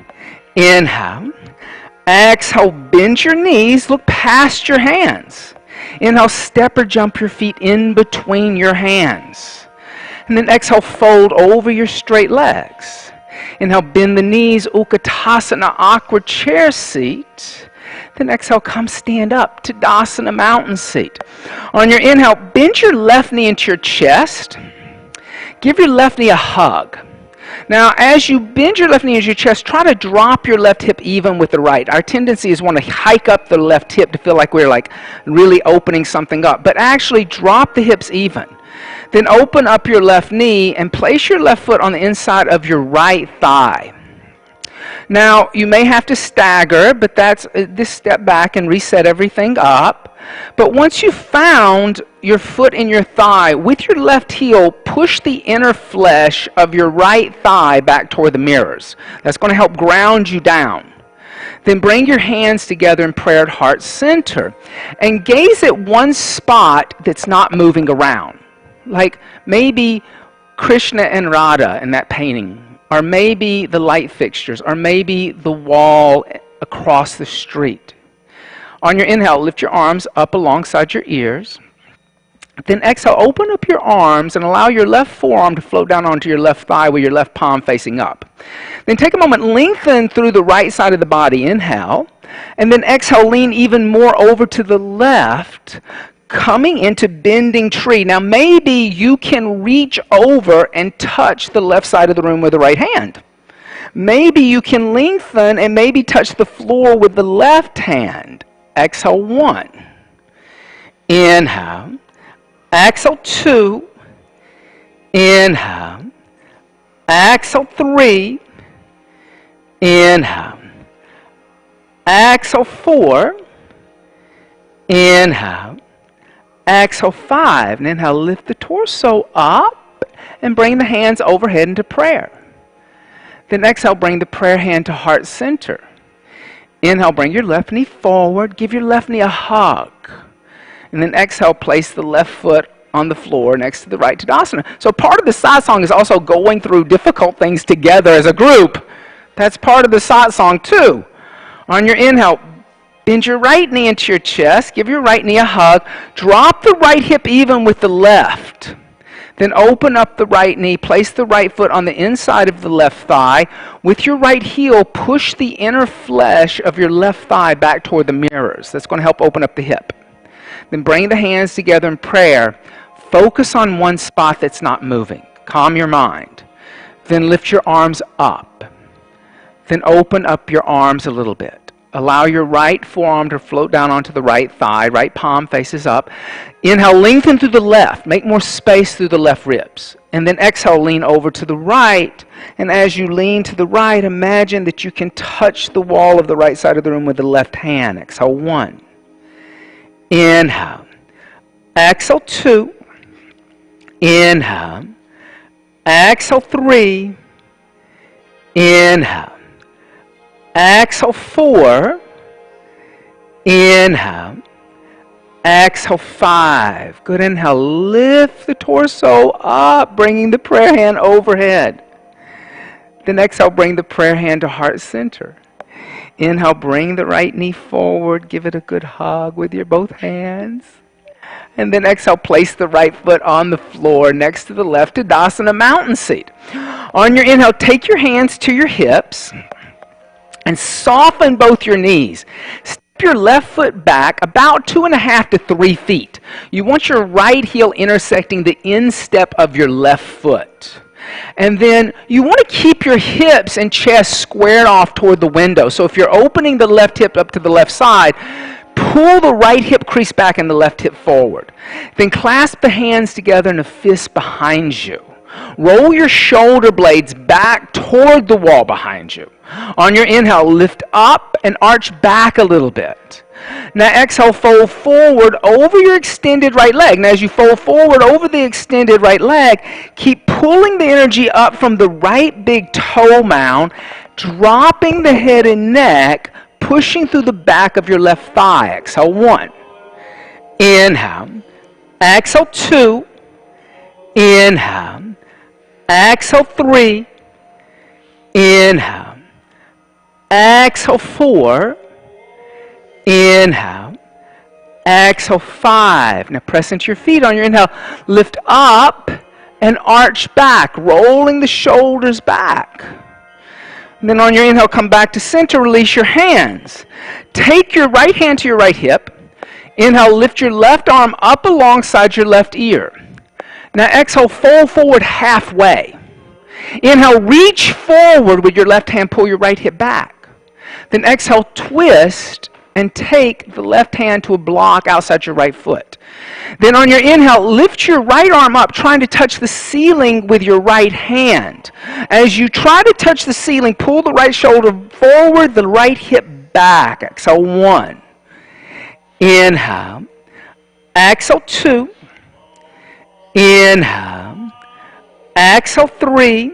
Inhale. Exhale, bend your knees, look past your hands. Inhale, step or jump your feet in between your hands. And then exhale, fold over your straight legs. Inhale, bend the knees, Utkatasana, awkward chair seat. Then exhale, come stand up, Tadasana, mountain seat. On your inhale, bend your left knee into your chest. Give your left knee a hug. Now, as you bend your left knee into your chest, try to drop your left hip even with the right. Our tendency is want to hike up the left hip to feel like we're like really opening something up. But actually, drop the hips even. Then open up your left knee and place your left foot on the inside of your right thigh. Now, you may have to stagger, but that's this step back and reset everything up. But once you've found your foot in your thigh, with your left heel, push the inner flesh of your right thigh back toward the mirrors. That's going to help ground you down. Then bring your hands together in prayer at heart center and gaze at one spot that's not moving around. Like maybe Krishna and Radha in that painting, or maybe the light fixtures, or maybe the wall across the street. On your inhale, lift your arms up alongside your ears. Then exhale, open up your arms and allow your left forearm to float down onto your left thigh with your left palm facing up. Then take a moment, lengthen through the right side of the body. Inhale. And then exhale, lean even more over to the left, coming into bending tree. Now maybe you can reach over and touch the left side of the room with the right hand. Maybe you can lengthen and maybe touch the floor with the left hand. Exhale, 1. Inhale. Exhale, 2. Inhale. Exhale 3. Inhale. Exhale 4. Inhale. Exhale 5. And inhale, lift the torso up and bring the hands overhead into prayer. Then exhale, bring the prayer hand to heart center. Inhale, bring your left knee forward. Give your left knee a hug. And then exhale, place the left foot on the floor next to the right Tadasana. So part of the satsang is also going through difficult things together as a group. That's part of the satsang too. On your inhale, bend your right knee into your chest. Give your right knee a hug. Drop the right hip even with the left. Then open up the right knee. Place the right foot on the inside of the left thigh. With your right heel, push the inner flesh of your left thigh back toward the mirrors. That's going to help open up the hip. Then bring the hands together in prayer. Focus on one spot that's not moving. Calm your mind. Then lift your arms up. Then open up your arms a little bit. Allow your right forearm to float down onto the right thigh. Right palm faces up. Inhale, lengthen through the left. Make more space through the left ribs. And then exhale, lean over to the right. And as you lean to the right, imagine that you can touch the wall of the right side of the room with the left hand. Exhale 1. Inhale. Exhale 2. Inhale. Exhale 3. Inhale. Exhale 4. Inhale. Exhale 5. Good. Inhale. Lift the torso up, bringing the prayer hand overhead. Then exhale, bring the prayer hand to heart center. Inhale, bring the right knee forward. Give it a good hug with your both hands. And then exhale, place the right foot on the floor next to the left Tadasana mountain seat. On your inhale, take your hands to your hips and soften both your knees. Step your left foot back about 2.5 to 3 feet. You want your right heel intersecting the instep of your left foot. And then you want to keep your hips and chest squared off toward the window. So if you're opening the left hip up to the left side, pull the right hip crease back and the left hip forward. Then clasp the hands together in a fist behind you. Roll your shoulder blades back toward the wall behind you. On your inhale, lift up and arch back a little bit. Now exhale, fold forward over your extended right leg. Now as you fold forward over the extended right leg, keep pulling the energy up from the right big toe mound, dropping the head and neck, pushing through the back of your left thigh. Exhale 1. Inhale. Exhale 2. Inhale. Exhale 3. Inhale. Exhale 4. Inhale. Exhale 5. Now press into your feet on your inhale. Lift up and arch back, rolling the shoulders back. And then on your inhale, come back to center, release your hands. Take your right hand to your right hip. Inhale, lift your left arm up alongside your left ear. Now exhale, fold forward halfway. Inhale, reach forward with your left hand, pull your right hip back. Then exhale, twist and take the left hand to a block outside your right foot. Then on your inhale, lift your right arm up, trying to touch the ceiling with your right hand. As you try to touch the ceiling, pull the right shoulder forward, the right hip back. Exhale 1. Inhale. Exhale 2. Inhale. Exhale 3.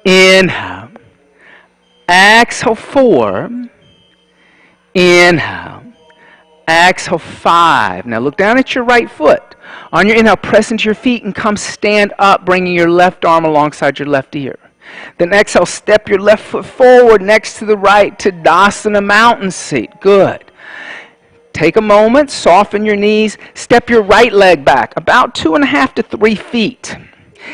Inhale. Exhale 4. Inhale. Exhale 5. Now look down at your right foot. On your inhale, press into your feet and come stand up, bringing your left arm alongside your left ear. Then exhale, step your left foot forward next to the right Tadasana mountain seat. Good. Take a moment, soften your knees, step your right leg back about 2.5 to 3 feet.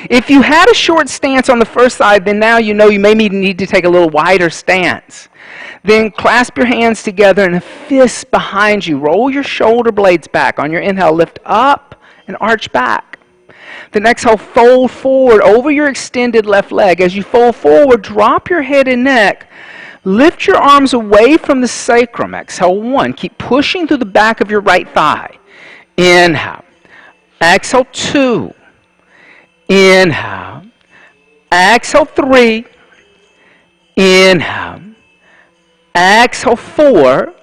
If you had a short stance on the first side, then now you know you may need to take a little wider stance. Then clasp your hands together in a fist behind you. Roll your shoulder blades back. On your inhale, lift up and arch back. Then exhale, fold forward over your extended left leg. As you fold forward, drop your head and neck. Lift your arms away from the sacrum. Exhale 1. Keep pushing through the back of your right thigh. Inhale. Exhale 2. Inhale. Exhale 3. Inhale. Exhale 4.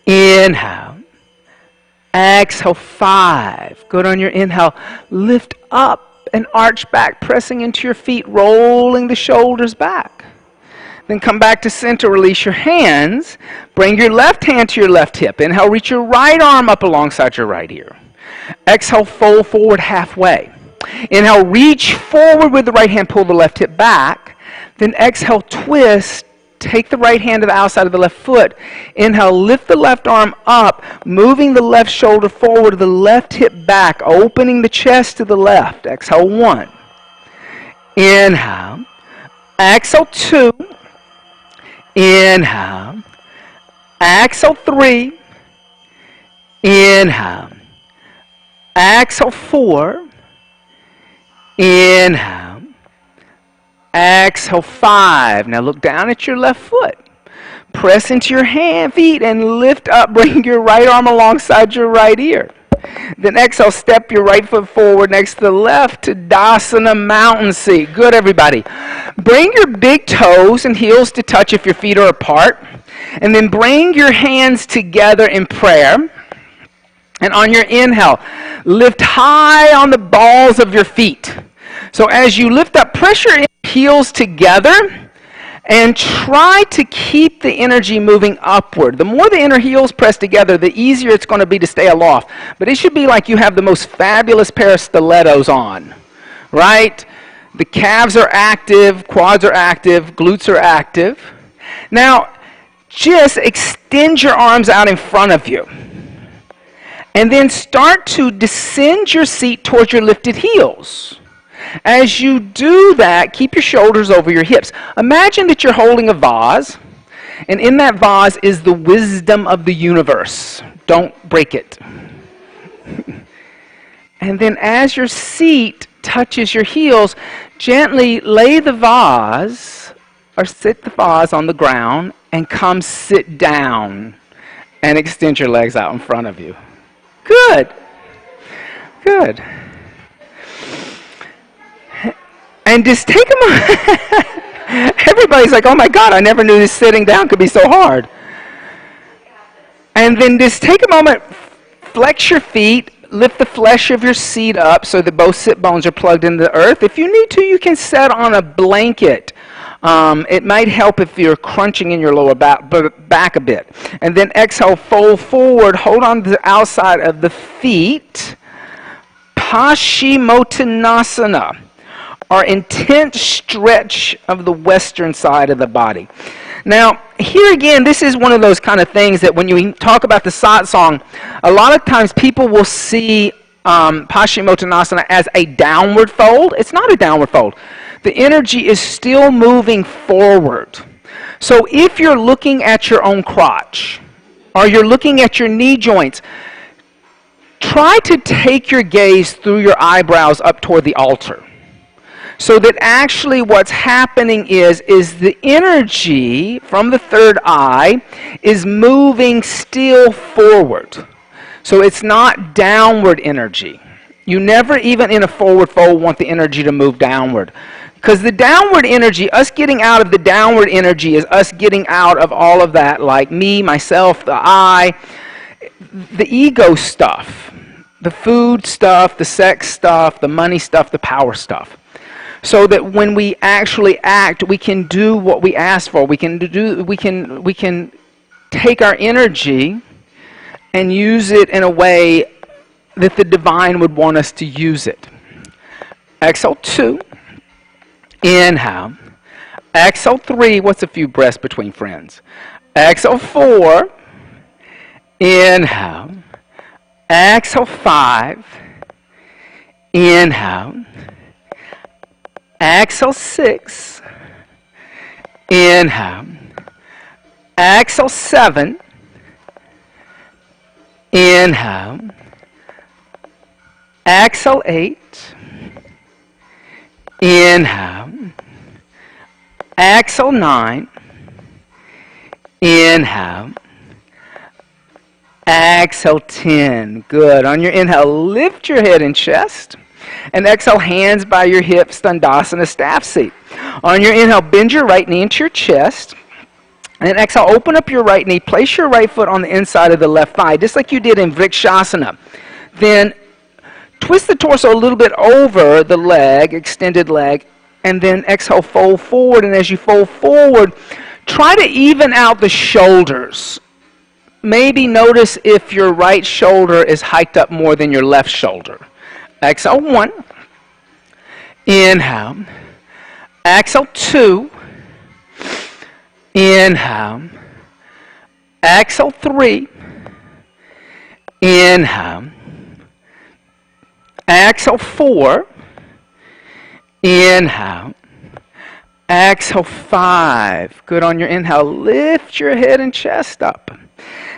Inhale. Exhale 5. Good on your inhale. Lift up and arch back, pressing into your feet, rolling the shoulders back. Then come back to center, release your hands. Bring your left hand to your left hip. Inhale, reach your right arm up alongside your right ear. Exhale, fold forward halfway. Inhale, reach forward with the right hand, pull the left hip back. Then exhale, twist. Take the right hand to the outside of the left foot. Inhale, lift the left arm up, moving the left shoulder forward, the left hip back, opening the chest to the left. Exhale, 1. Inhale. Exhale, 2. Inhale. Exhale, 3. Inhale. Exhale, 4. Inhale. Exhale, 5. Now look down at your left foot. Press into your feet and lift up. Bring your right arm alongside your right ear. Then exhale, step your right foot forward next to the left to Dasana mountain seat. Good, everybody. Bring your big toes and heels to touch if your feet are apart. And then bring your hands together in prayer. And on your inhale, lift high on the balls of your feet. So as you lift up, press your heels together and try to keep the energy moving upward. The more the inner heels press together, the easier it's going to be to stay aloft. But it should be like you have the most fabulous pair of stilettos on, right? The calves are active, quads are active, glutes are active. Now, just extend your arms out in front of you. And then start to descend your seat towards your lifted heels. As you do that, keep your shoulders over your hips. Imagine that you're holding a vase, and in that vase is the wisdom of the universe. Don't break it. And then as your seat touches your heels, gently lay the vase, or sit the vase on the ground, and come sit down and extend your legs out in front of you. Good. Good. And just take a moment. Everybody's like, oh my God, I never knew this sitting down could be so hard. And then just take a moment, flex your feet, lift the flesh of your seat up so that both sit bones are plugged into the earth. If you need to, you can sit on a blanket. It might help if you're crunching in your lower back a bit. And then exhale, fold forward, hold on to the outside of the feet. Paschimottanasana, or intense stretch of the western side of the body. Now, here again, this is one of those kind of things that when you talk about the satsang, a lot of times people will see Paschimottanasana as a downward fold. It's not a downward fold. The energy is still moving forward. So if you're looking at your own crotch, or you're looking at your knee joints, try to take your gaze through your eyebrows up toward the altar. So that actually what's happening is the energy from the third eye is moving still forward. So it's not downward energy. You never, even in a forward fold, want the energy to move downward. Because the downward energy, us getting out of the downward energy is us getting out of all of that, like me, myself, the I, the ego stuff, the food stuff, the sex stuff, the money stuff, the power stuff. So that when we actually act, we can do what we ask for. We can take our energy and use it in a way that the divine would want us to use it. Exhale 2. Inhale. Exhale 3. What's a few breaths between friends? Exhale 4. Inhale. Exhale 5. Inhale. Exhale 6. Inhale. Exhale 7. Inhale. Exhale 8. Inhale. Exhale 9. Inhale. Exhale 10. Good. On your inhale, lift your head and chest. And exhale, hands by your hips, Dandasana, staff seat. On your inhale, bend your right knee into your chest. And exhale, open up your right knee. Place your right foot on the inside of the left thigh, just like you did in Vrikshasana. Then twist the torso a little bit over the leg, extended leg, and then exhale, fold forward. And as you fold forward, try to even out the shoulders. Maybe notice if your right shoulder is hiked up more than your left shoulder. Exhale, 1. Inhale. Exhale, 2. Inhale. Exhale, 3. Inhale. Exhale, 4. Inhale. Exhale, 5. Good. On your inhale, lift your head and chest up.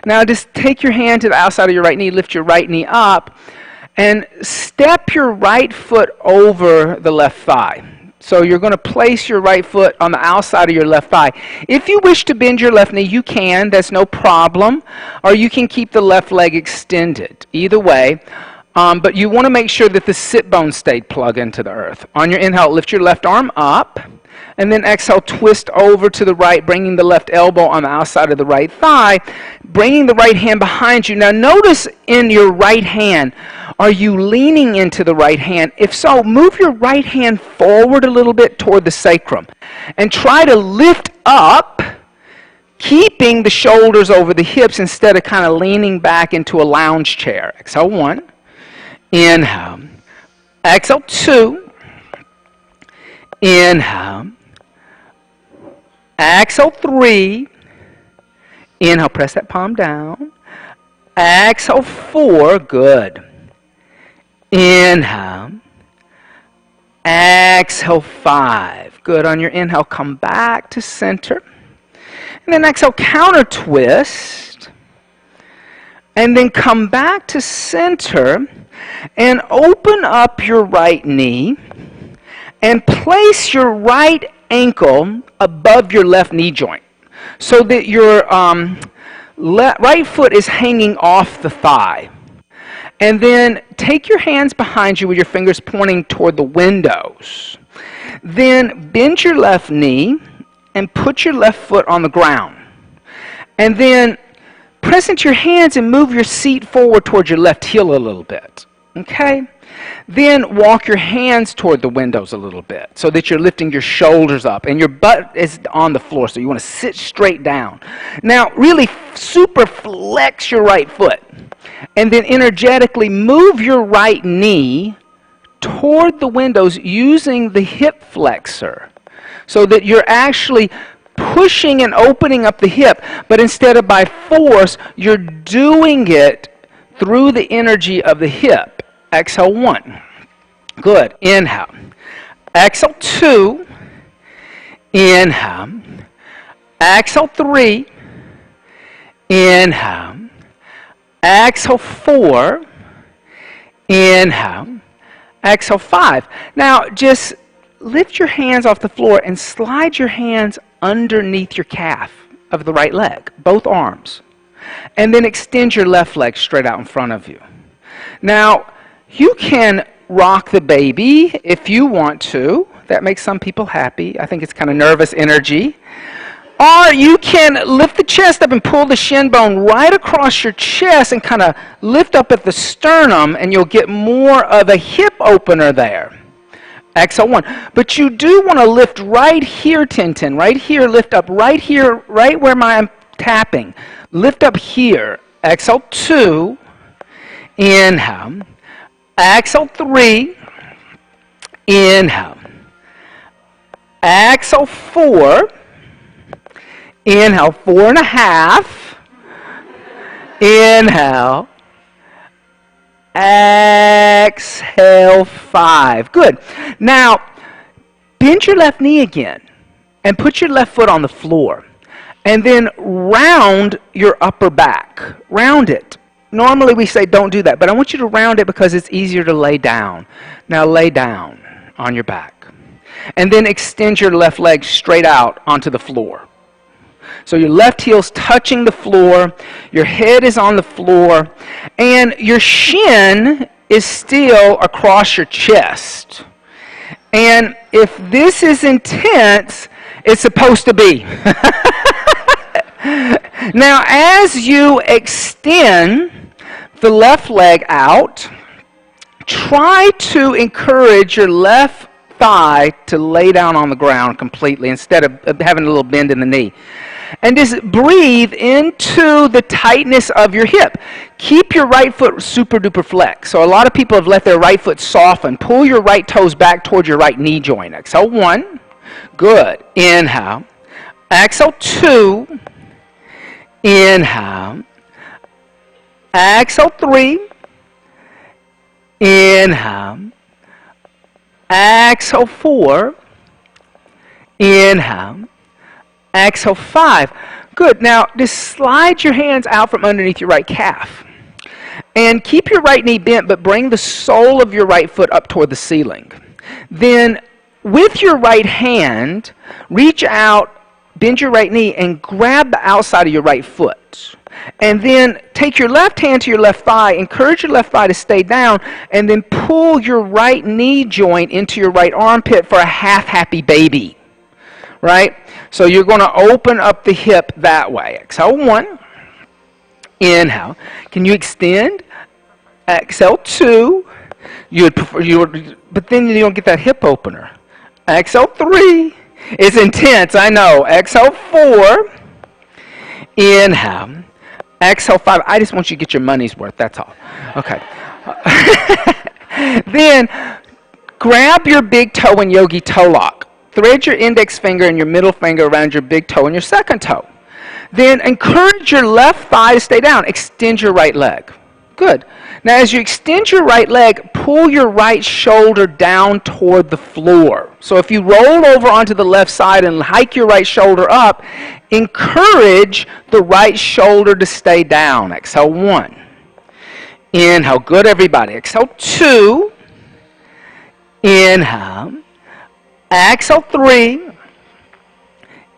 Now just take your hand to the outside of your right knee, lift your right knee up, and step your right foot over the left thigh. So you're going to place your right foot on the outside of your left thigh. If you wish to bend your left knee, you can. That's no problem. Or you can keep the left leg extended. Either way. But you want to make sure that the sit bones stay plugged into the earth. On your inhale, lift your left arm up. And then exhale, twist over to the right, bringing the left elbow on the outside of the right thigh, bringing the right hand behind you. Now notice in your right hand, are you leaning into the right hand? If so, move your right hand forward a little bit toward the sacrum. And try to lift up, keeping the shoulders over the hips instead of kind of leaning back into a lounge chair. Exhale, 1. Inhale. Exhale, 2. Inhale. Exhale, 3. Inhale, press that palm down. Exhale, 4. Good. Inhale. Exhale, 5. Good. On your inhale, come back to center. And then exhale, counter twist. And then come back to center and open up your right knee and place your right ankle above your left knee joint so that your right foot is hanging off the thigh. And then take your hands behind you with your fingers pointing toward the windows. Then bend your left knee and put your left foot on the ground. And then press into your hands and move your seat forward towards your left heel a little bit. Okay? Then walk your hands toward the windows a little bit so that you're lifting your shoulders up and your butt is on the floor, so you want to sit straight down. Now, really super flex your right foot and then energetically move your right knee toward the windows using the hip flexor so that you're actually pushing and opening up the hip, but instead of by force, you're doing it through the energy of the hip. Exhale, 1. Good. Inhale. Exhale, 2. Inhale. Exhale, 3. Inhale. Exhale, 4. Inhale. Exhale, 5. Now, just lift your hands off the floor and slide your hands underneath your calf of the right leg, both arms. And then extend your left leg straight out in front of you. Now, you can rock the baby if you want to. That makes some people happy. I think it's kind of nervous energy. Or you can lift the chest up and pull the shin bone right across your chest and kind of lift up at the sternum, and you'll get more of a hip opener there. Exhale, 1. But you do want to lift right here, Tintin. Right here, lift up right here, right where I'm tapping. Lift up here. Exhale, 2. Inhale. Exhale, 3. Inhale. Exhale, 4. Inhale, 4.5. Inhale. Exhale, 5. Good. Now, bend your left knee again and put your left foot on the floor. And then round your upper back. Round it. Normally we say don't do that, but I want you to round it because it's easier to lay down. Now lay down on your back. And then extend your left leg straight out onto the floor. So your left heel's touching the floor, your head is on the floor, and your shin is still across your chest. And if this is intense, it's supposed to be. Now, as you extend the left leg out, try to encourage your left thigh to lay down on the ground completely instead of having a little bend in the knee. And just breathe into the tightness of your hip. Keep your right foot super duper flex. So a lot of people have let their right foot soften. Pull your right toes back towards your right knee joint. Exhale, 1. Good. Inhale. Exhale, 2. Inhale. Exhale, 3. Inhale. Exhale, 4. Inhale. Exhale, 5. Good. Now, just slide your hands out from underneath your right calf. And keep your right knee bent, but bring the sole of your right foot up toward the ceiling. Then, with your right hand, reach out, bend your right knee, and grab the outside of your right foot. And then take your left hand to your left thigh, encourage your left thigh to stay down, and then pull your right knee joint into your right armpit for a half happy baby. Right? So you're going to open up the hip that way. Exhale, 1. Inhale. Can you extend? Exhale, 2. But then you don't get that hip opener. Exhale, 3. It's intense, I know. Exhale, 4. Inhale. Exhale, 5. I just want you to get your money's worth, that's all. Okay. Then grab your big toe in yogi toe lock. Thread your index finger and your middle finger around your big toe and your second toe. Then encourage your left thigh to stay down. Extend your right leg. Good. Now as you extend your right leg, pull your right shoulder down toward the floor. So if you roll over onto the left side and hike your right shoulder up, encourage the right shoulder to stay down. Exhale, 1. Inhale. Good, everybody. Exhale, 2. Inhale. Exhale, 3.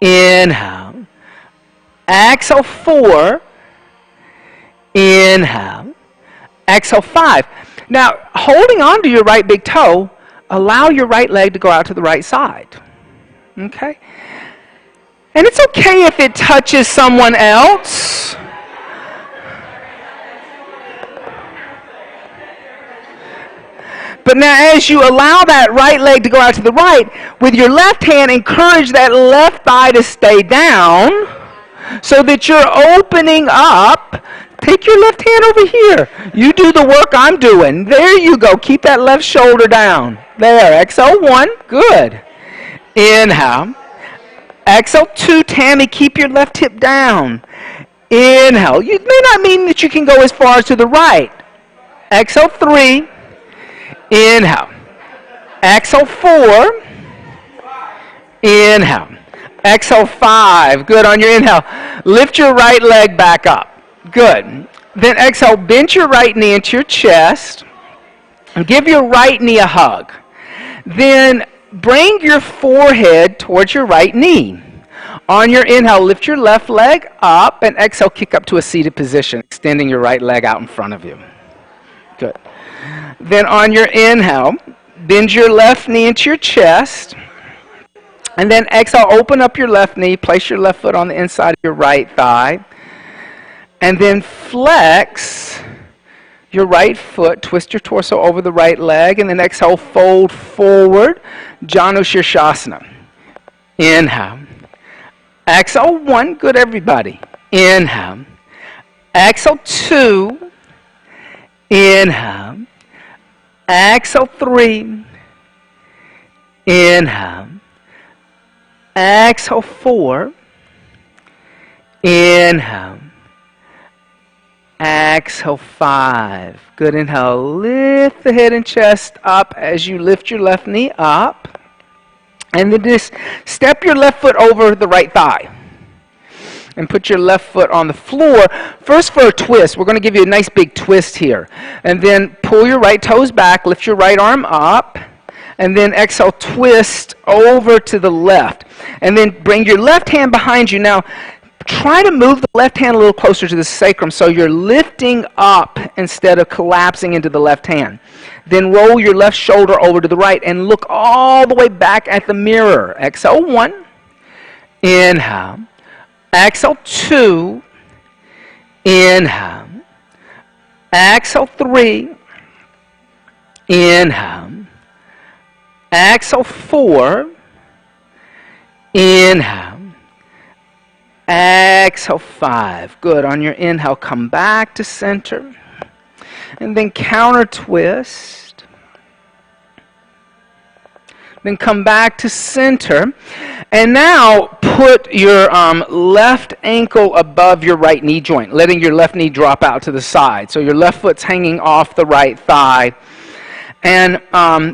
Inhale. Exhale, 4. Inhale. Exhale, 5. Now, holding on to your right big toe, allow your right leg to go out to the right side. Okay? And it's okay if it touches someone else. But now as you allow that right leg to go out to the right, with your left hand, encourage that left thigh to stay down so that you're opening up. Take your left hand over here. You do the work I'm doing. There you go. Keep that left shoulder down. There. Exhale, 1. Good. Inhale. Exhale, 2. Tammy, keep your left hip down. Inhale. It may not mean that you can go as far as to the right. Exhale, 3. Inhale. Exhale, 4. Inhale. Exhale, 5. Good. On your inhale, lift your right leg back up. Good. Then exhale, bend your right knee into your chest. And give your right knee a hug. Then bring your forehead towards your right knee. On your inhale, lift your left leg up, and exhale, kick up to a seated position, extending your right leg out in front of you. Good. Then on your inhale, bend your left knee into your chest. And then exhale, open up your left knee, place your left foot on the inside of your right thigh. And then flex your right foot, twist your torso over the right leg, and then exhale, fold forward, Janu Shirshasana. Inhale. Exhale, 1. Good, everybody. Inhale. Exhale, 2. Inhale. Exhale, 3. Inhale. Exhale, 4. Inhale. Exhale, 5. Good. Inhale. Lift the head and chest up as you lift your left knee up. And then just step your left foot over the right thigh. And put your left foot on the floor. First for a twist. We're going to give you a nice big twist here. And then pull your right toes back. Lift your right arm up. And then exhale, twist over to the left. And then bring your left hand behind you. Now, Try to move the left hand a little closer to the sacrum so you're lifting up instead of collapsing into the left hand. Then roll your left shoulder over to the right and look all the way back at the mirror. Exhale 1. Inhale. Exhale 2. Inhale. Exhale 3. Inhale. Exhale 4. Inhale. Exhale 5. Good. On your inhale, come back to center. And then counter twist. Then come back to center. And now put your left ankle above your right knee joint, letting your left knee drop out to the side. So your left foot's hanging off the right thigh. And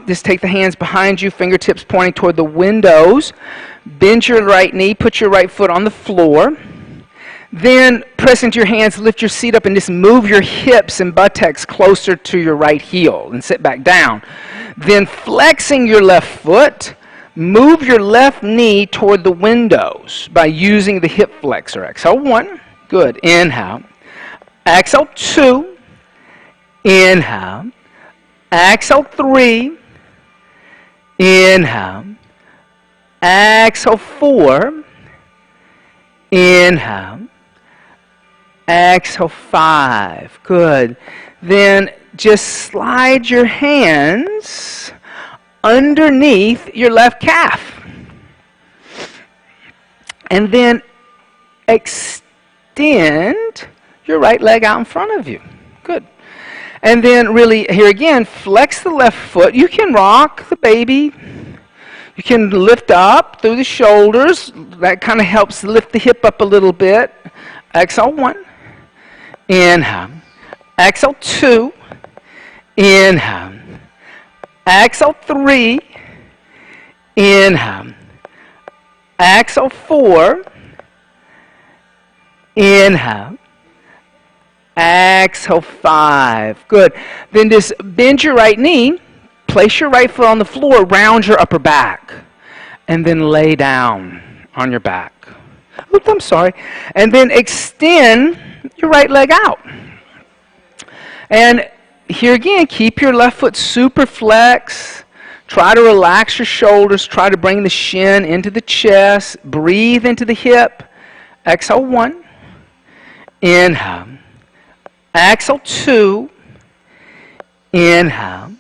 just take the hands behind you, fingertips pointing toward the windows. Bend your right knee, put your right foot on the floor. Then press into your hands, lift your seat up, and just move your hips and buttocks closer to your right heel and sit back down. Then flexing your left foot, move your left knee toward the windows by using the hip flexor. Exhale 1. Good. Inhale. Exhale 2. Inhale. Exhale 3. Inhale. Exhale 4. Inhale. Exhale 5. Good. Then just slide your hands underneath your left calf. And then extend your right leg out in front of you. Good. And then really, here again, flex the left foot. You can rock the baby. You can lift up through the shoulders. That kind of helps lift the hip up a little bit. Exhale 1. Inhale. Exhale 2. Inhale. Exhale 3. Inhale. Exhale 4. Inhale. Exhale 5. Good. Then just bend your right knee. Place your right foot on the floor, round your upper back, and then lay down on your back. Oops, I'm sorry. And then extend your right leg out. And here again, keep your left foot super flex. Try to relax your shoulders. Try to bring the shin into the chest. Breathe into the hip. Exhale 1. Inhale. Exhale 2. Inhale.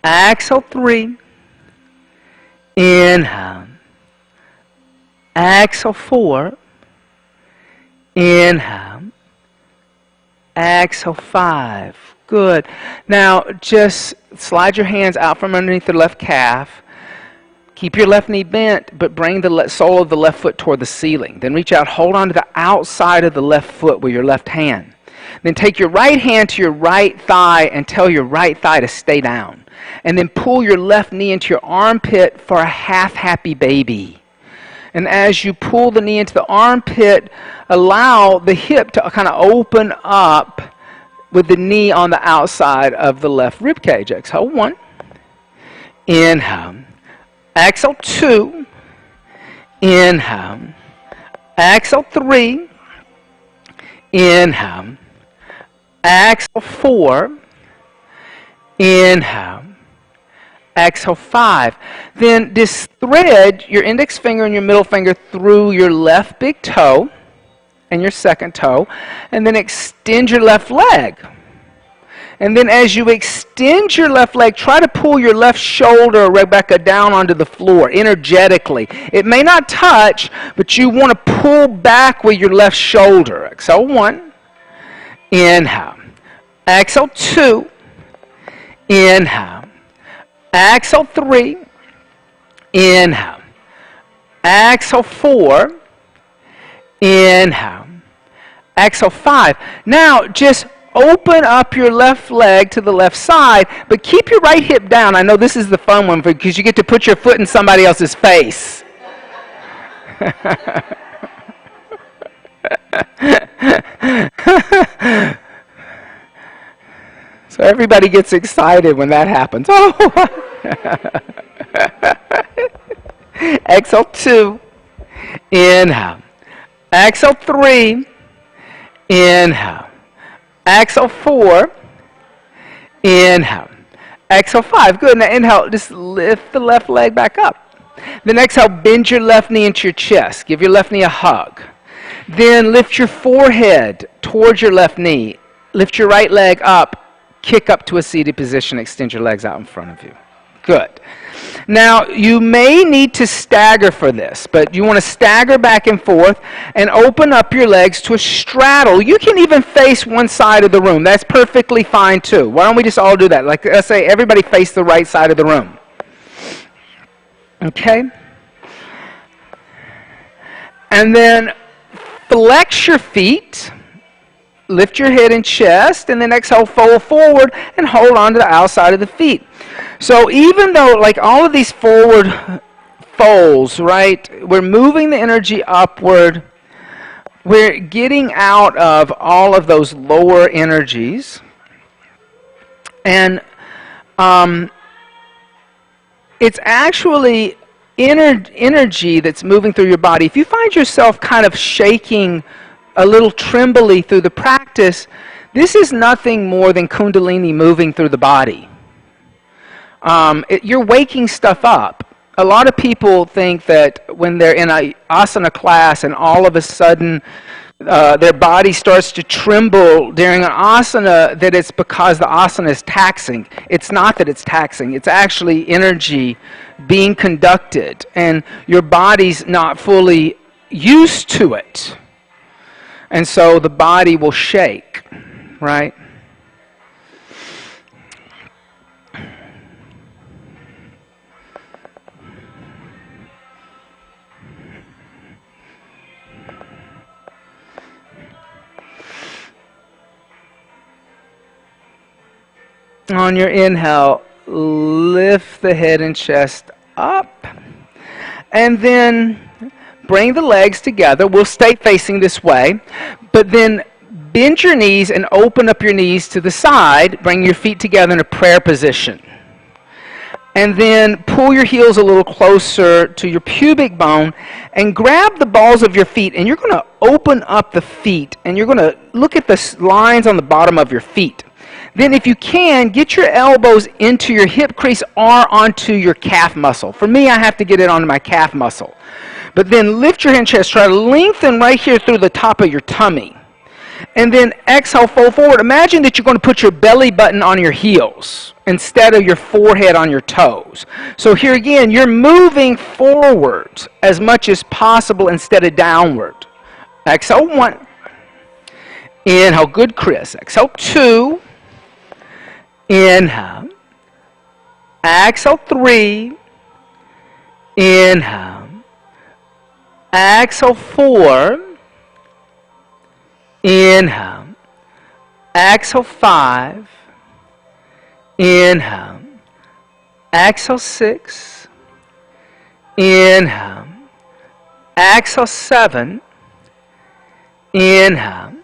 Exhale 3. Inhale. Exhale 4. Inhale. Exhale 5. Good. Now just slide your hands out from underneath the left calf. Keep your left knee bent, but bring the sole of the left foot toward the ceiling. Then reach out, hold on to the outside of the left foot with your left hand. Then take your right hand to your right thigh and tell your right thigh to stay down. And then pull your left knee into your armpit for a half happy baby. And as you pull the knee into the armpit, allow the hip to kind of open up with the knee on the outside of the left rib cage. Exhale 1. Inhale. Exhale 2. Inhale. Exhale 3. Inhale. Exhale 4. Inhale. Exhale 5. Then just thread your index finger and your middle finger through your left big toe and your second toe, and then extend your left leg. And then as you extend your left leg, try to pull your left shoulder, Rebecca, down onto the floor energetically. It may not touch, but you want to pull back with your left shoulder. Exhale 1. Inhale. Exhale 2. Inhale. Exhale 3. Inhale. Exhale 4. Inhale. Exhale 5. Now just open up your left leg to the left side, but keep your right hip down. I know this is the fun one because you get to put your foot in somebody else's face. So everybody gets excited when that happens. Oh. Exhale 2. Inhale. Exhale 3. Inhale. Exhale 4. Inhale. Exhale 5. Good. Now inhale, just lift the left leg back up. Then exhale, bend your left knee into your chest. Give your left knee a hug. Then lift your forehead towards your left knee. Lift your right leg up. Kick up to a seated position. Extend your legs out in front of you. Good. Now, you may need to stagger for this, but you want to stagger back and forth and open up your legs to a straddle. You can even face one side of the room. That's perfectly fine, too. Why don't we just all do that? Like, let's say everybody face the right side of the room. Okay? And then flex your feet. Lift your head and chest, and then exhale, fold forward, and hold on to the outside of the feet. So even though, like all of these forward folds, right, we're moving the energy upward, we're getting out of all of those lower energies, and it's actually energy that's moving through your body. If you find yourself kind of shaking a little trembly through the practice, this is nothing more than Kundalini moving through the body. You're waking stuff up. A lot of people think that when they're in an asana class and all of a sudden their body starts to tremble during an asana, that it's because the asana is taxing. It's not that it's taxing. It's actually energy being conducted, and your body's not fully used to it. And so the body will shake, right? On your inhale, lift the head and chest up. And then bring the legs together. We'll stay facing this way. But then bend your knees and open up your knees to the side. Bring your feet together in a prayer position. And then pull your heels a little closer to your pubic bone and grab the balls of your feet. And you're going to open up the feet. And you're going to look at the lines on the bottom of your feet. Then if you can, get your elbows into your hip crease or onto your calf muscle. For me, I have to get it onto my calf muscle. But then lift your hand chest. Try to lengthen right here through the top of your tummy. And then exhale, fold forward. Imagine that you're going to put your belly button on your heels instead of your forehead on your toes. So here again, you're moving forward as much as possible instead of downward. Exhale 1. Inhale, good Chris. Exhale 2. Inhale. Exhale 3. Inhale. Exhale 4. Inhale. Exhale 5. Inhale. Exhale 6. Inhale. Exhale 7. Inhale.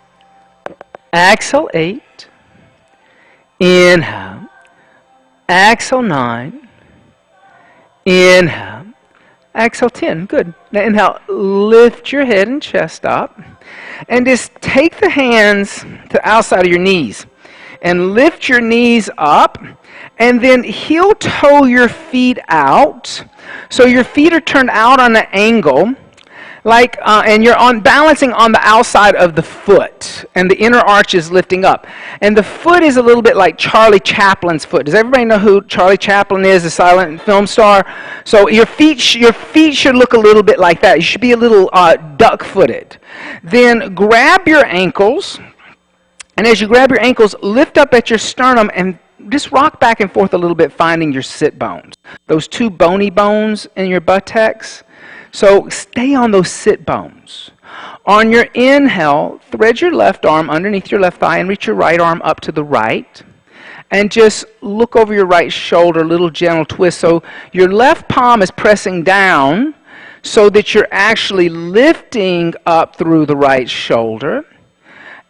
Exhale 8. Inhale. Exhale 9. Inhale. Exhale 10. Good. Now inhale. Lift your head and chest up. And just take the hands to the outside of your knees. And lift your knees up. And then heel toe your feet out. So your feet are turned out on an angle. And you're balancing on the outside of the foot, and the inner arch is lifting up. And the foot is a little bit like Charlie Chaplin's foot. Does everybody know who Charlie Chaplin is, the silent film star? So your feet should look a little bit like that. You should be a little duck-footed. Then grab your ankles, and as you grab your ankles, lift up at your sternum and just rock back and forth a little bit, finding your sit bones. Those two bony bones in your buttocks. So stay on those sit bones. On your inhale, thread your left arm underneath your left thigh and reach your right arm up to the right. And just look over your right shoulder, a little gentle twist. So your left palm is pressing down so that you're actually lifting up through the right shoulder.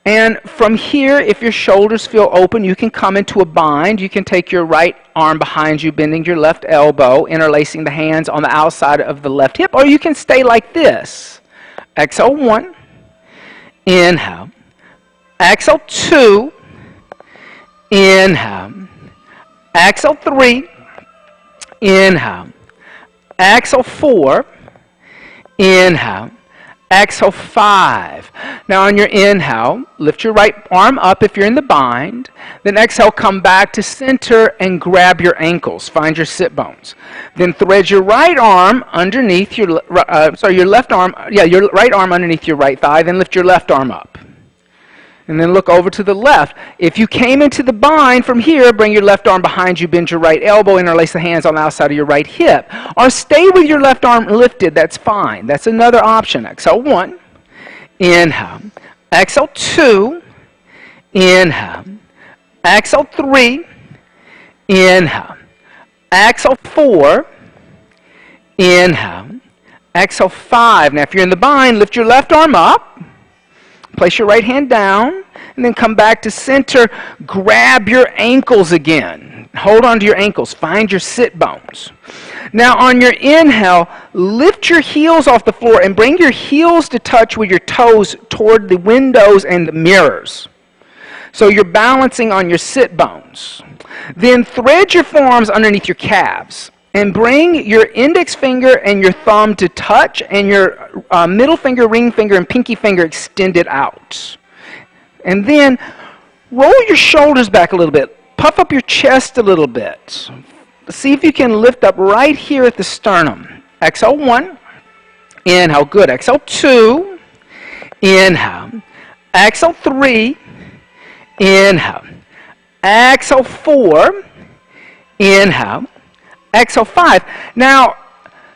And from here, if your shoulders feel open, you can come into a bind. You can take your right arm behind you, bending your left elbow, interlacing the hands on the outside of the left hip, or you can stay like this. Exhale 1. inhale. Exhale 2, inhale. Exhale 3, inhale. Exhale 4, inhale. Exhale 5. Now on your inhale, lift your right arm up if you're in the bind. Then exhale, come back to center and grab your ankles. Find your sit bones. Then thread your right arm underneath your left arm. Yeah, your right arm underneath your right thigh. Then lift your left arm up. And then look over to the left. If you came into the bind from here, bring your left arm behind you, bend your right elbow, interlace the hands on the outside of your right hip. Or stay with your left arm lifted, that's fine. That's another option. Exhale 1, inhale. Exhale 2, inhale. Exhale 3, inhale. Exhale 4, inhale. Exhale 5. Now if you're in the bind, lift your left arm up. Place your right hand down, and then come back to center. Grab your ankles again. Hold on to your ankles. Find your sit bones. Now on your inhale, lift your heels off the floor and bring your heels to touch with your toes toward the windows and the mirrors. So you're balancing on your sit bones. Then thread your forearms underneath your calves. And bring your index finger and your thumb to touch, and your middle finger, ring finger, and pinky finger extended out. And then roll your shoulders back a little bit. Puff up your chest a little bit. See if you can lift up right here at the sternum. Exhale 1. Inhale. Good. Exhale 2. Inhale. Exhale 3. Inhale. Exhale 4. Inhale. Exhale 5. Now,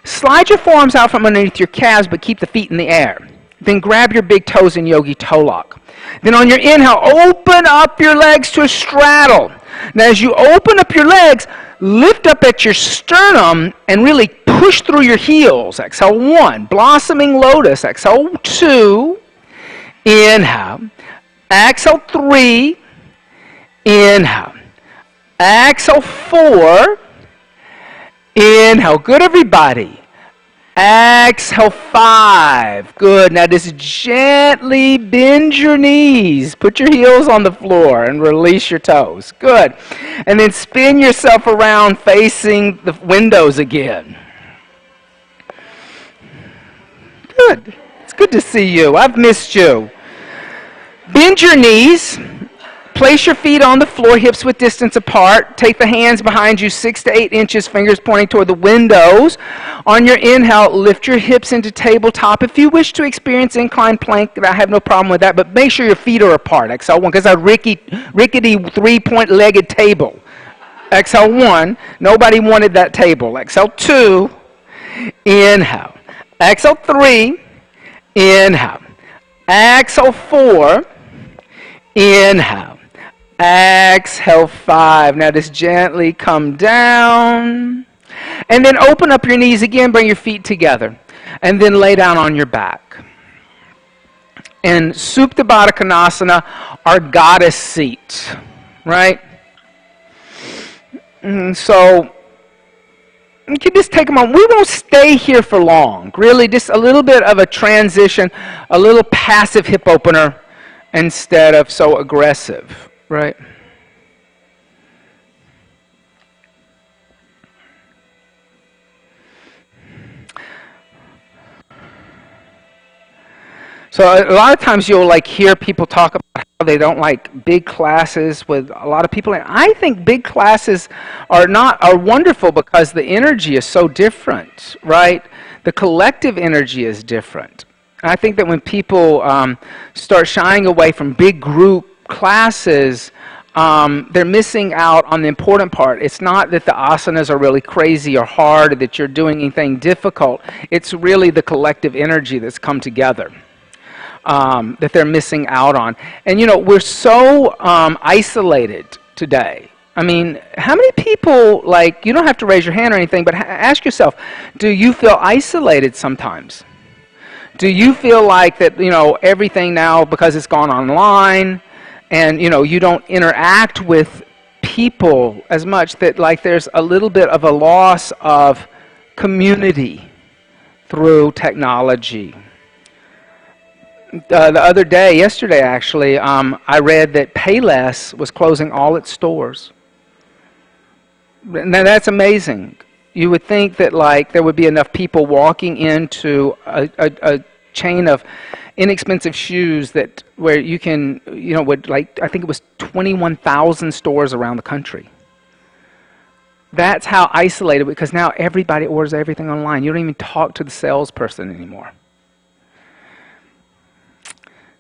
slide your forearms out from underneath your calves, but keep the feet in the air. Then grab your big toes in yogi toe lock. Then on your inhale, open up your legs to a straddle. Now, as you open up your legs, lift up at your sternum and really push through your heels. Exhale 1. Blossoming lotus. Exhale 2. Inhale. Exhale 3. Inhale. Exhale 4. Inhale. Good, everybody. Exhale 5. Good. Now just gently bend your knees. Put your heels on the floor and release your toes. Good. And then spin yourself around facing the windows again. Good. It's good to see you. I've missed you. Bend your knees. Place your feet on the floor, hips width distance apart. Take the hands behind you 6 to 8 inches, fingers pointing toward the windows. On your inhale, lift your hips into tabletop. If you wish to experience inclined plank, I have no problem with that, but make sure your feet are apart. Exhale 1, because a rickety three-point legged table. Exhale 1, nobody wanted that table. Exhale 2, inhale. Exhale 3, inhale. Exhale 4, inhale. Exhale 5. Now just gently come down. And then open up your knees again. Bring your feet together. And then lay down on your back. And Supta Baddha Konasana, our goddess seat. Right? And so you can just take a moment. We won't stay here for long. Really, just a little bit of a transition. A little passive hip opener instead of so aggressive. Right. So a lot of times you'll hear people talk about how they don't like big classes with a lot of people. And I think big classes are wonderful because the energy is so different, right? The collective energy is different. And I think that when people start shying away from big group classes, they're missing out on the important part. It's not that the asanas are really crazy or hard or that you're doing anything difficult. It's really the collective energy that's come together that they're missing out on. And we're so isolated today. I mean, how many people, you don't have to raise your hand or anything, but ask yourself, do you feel isolated sometimes? Do you feel like that, everything now, because it's gone online, and, you don't interact with people as much, that, there's a little bit of a loss of community through technology? The other day, yesterday actually, I read that Payless was closing all its stores. Now that's amazing. You would think that like there would be enough people walking into a chain of inexpensive shoes that where you can, would like, I think it was 21,000 stores around the country. That's how isolated, because now everybody orders everything online. You don't even talk to the salesperson anymore.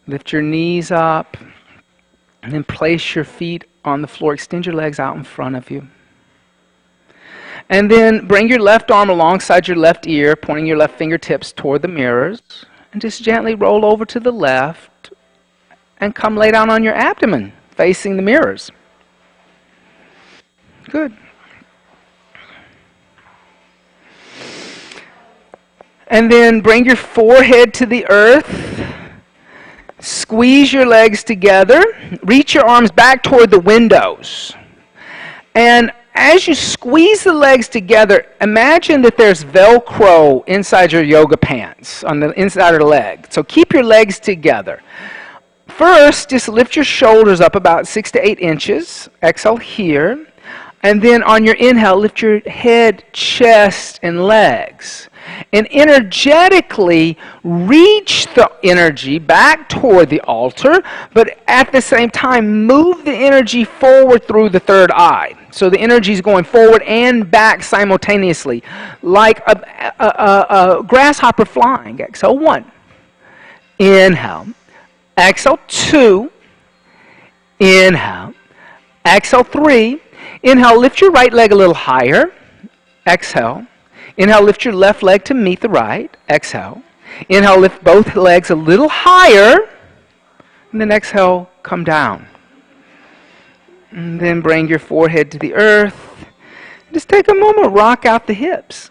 Lift your knees up, and then place your feet on the floor. Extend your legs out in front of you. And then bring your left arm alongside your left ear, pointing your left fingertips toward the mirrors. And just gently roll over to the left and come lay down on your abdomen, facing the mirrors. Good. And then bring your forehead to the earth. Squeeze your legs together. Reach your arms back toward the windows. And as you squeeze the legs together, imagine that there's Velcro inside your yoga pants, on the inside of the leg. So keep your legs together. First, just lift your shoulders up about 6 to 8 inches. Exhale here. And then on your inhale, lift your head, chest, and legs. And energetically reach the energy back toward the altar, but at the same time move the energy forward through the third eye. So the energy is going forward and back simultaneously, like a grasshopper flying. Exhale 1. Inhale. Exhale 2. Inhale. Exhale 3. Inhale, lift your right leg a little higher. Exhale. Inhale, lift your left leg to meet the right. Exhale. Inhale, lift both legs a little higher. And then exhale, come down. And then bring your forehead to the earth. Just take a moment, rock out the hips.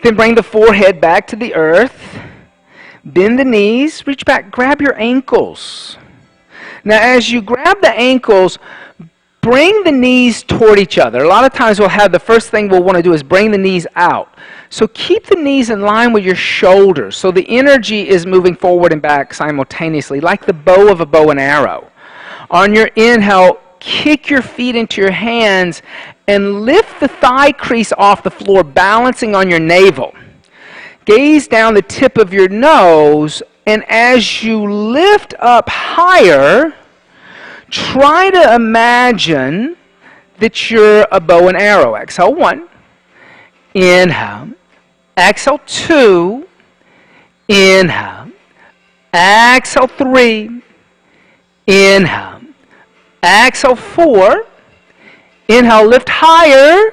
Then bring the forehead back to the earth. Bend the knees, reach back, grab your ankles. Now as you grab the ankles, bring the knees toward each other. A lot of times we'll have the first thing we'll want to do is bring the knees out. So keep the knees in line with your shoulders so the energy is moving forward and back simultaneously, like the bow of a bow and arrow. On your inhale, kick your feet into your hands and lift the thigh crease off the floor, balancing on your navel. Gaze down the tip of your nose, and as you lift up higher, try to imagine that you're a bow and arrow. Exhale 1. Inhale. Exhale 2. Inhale. Exhale 3. Inhale. Exhale 4. Inhale, lift higher.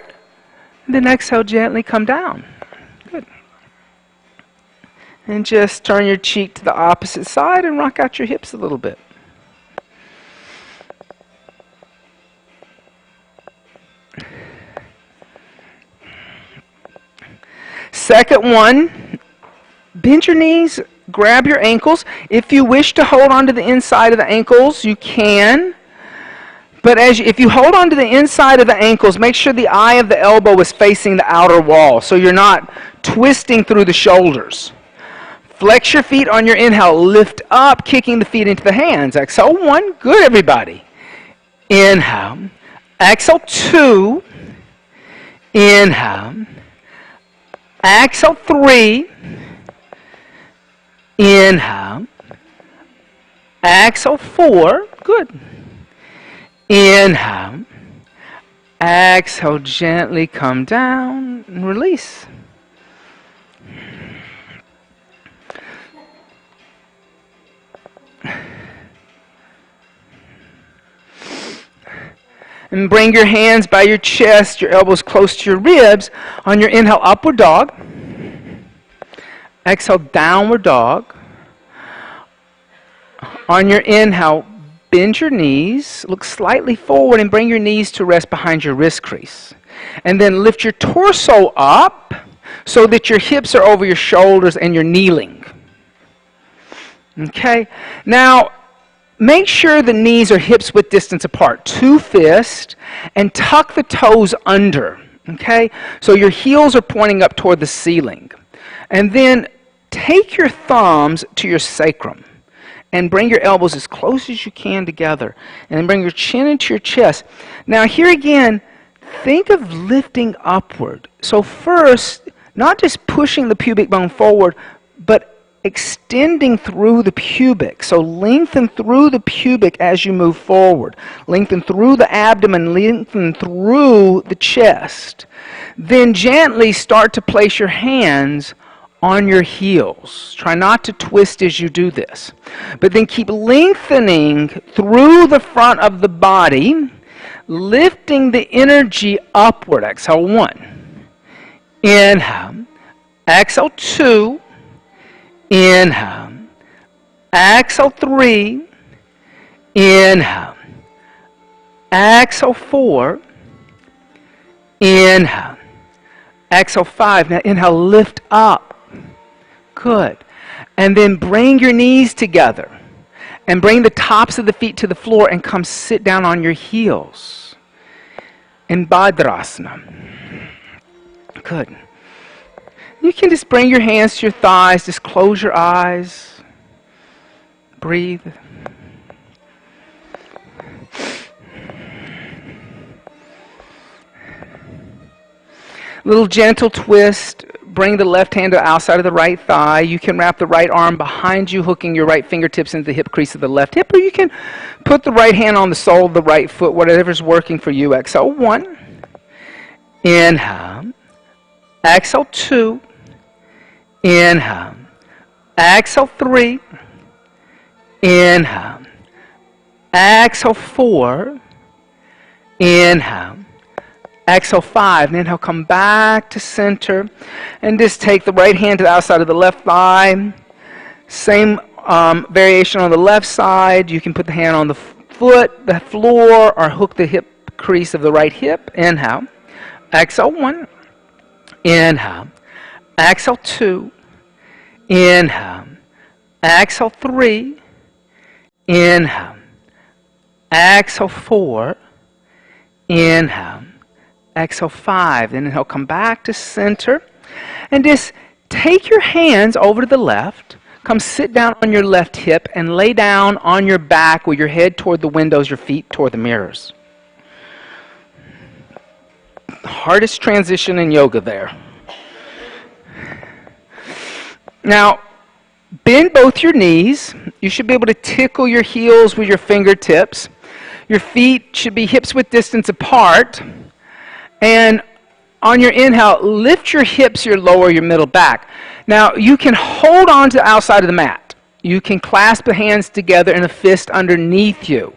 Then exhale, gently come down. Good. And just turn your cheek to the opposite side and rock out your hips a little bit. Second one, bend your knees, grab your ankles. If you wish to hold on to the inside of the ankles, you can. But if you hold on to the inside of the ankles, make sure the eye of the elbow is facing the outer wall so you're not twisting through the shoulders. Flex your feet on your inhale. Lift up, kicking the feet into the hands. Exhale 1. Good, everybody. Inhale. Exhale 2. Inhale. Exhale 3. Inhale. Exhale 4. Good. Inhale. Exhale, gently come down and release. And bring your hands by your chest, your elbows close to your ribs. On your inhale, upward dog. Exhale, downward dog. On your inhale, bend your knees, look slightly forward and bring your knees to rest behind your wrist crease. And then lift your torso up so that your hips are over your shoulders and you're kneeling. Okay? Now, make sure the knees are hips width distance apart. 2 fists, and tuck the toes under. Okay? So your heels are pointing up toward the ceiling. And then take your thumbs to your sacrum and bring your elbows as close as you can together. And then bring your chin into your chest. Now here again, think of lifting upward. So first, not just pushing the pubic bone forward, but extending through the pubic. So lengthen through the pubic as you move forward. Lengthen through the abdomen, lengthen through the chest. Then gently start to place your hands on your heels. Try not to twist as you do this. But then keep lengthening through the front of the body, lifting the energy upward. Exhale 1. Inhale. Exhale 2. Inhale. Exhale 3. Inhale. Exhale 4. Inhale. Exhale 5. Now inhale, lift up. Good. And then bring your knees together. And bring the tops of the feet to the floor and come sit down on your heels. In Bhadrasana. Good. You can just bring your hands to your thighs. Just close your eyes. Breathe. Little gentle twist. Bring the left hand to the outside of the right thigh. You can wrap the right arm behind you, hooking your right fingertips into the hip crease of the left hip, or you can put the right hand on the sole of the right foot, whatever's working for you. Exhale 1. Inhale. Exhale 2. Inhale. Exhale 3. Inhale. Exhale 4. Inhale. Exhale 5. And inhale, come back to center. And just take the right hand to the outside of the left thigh. Same variation on the left side. You can put the hand on the foot, the floor, or hook the hip crease of the right hip. Inhale. Exhale 1. Inhale. Exhale 2. Inhale. Exhale 3. Inhale. Exhale 4. Inhale. Exhale 5. Then inhale, come back to center. And just take your hands over to the left. Come sit down on your left hip and lay down on your back with your head toward the windows, your feet toward the mirrors. Hardest transition in yoga there. Now, bend both your knees. You should be able to tickle your heels with your fingertips. Your feet should be hips width distance apart. And on your inhale, lift your hips, your lower, your middle back. Now, you can hold on to the outside of the mat. You can clasp the hands together in a fist underneath you.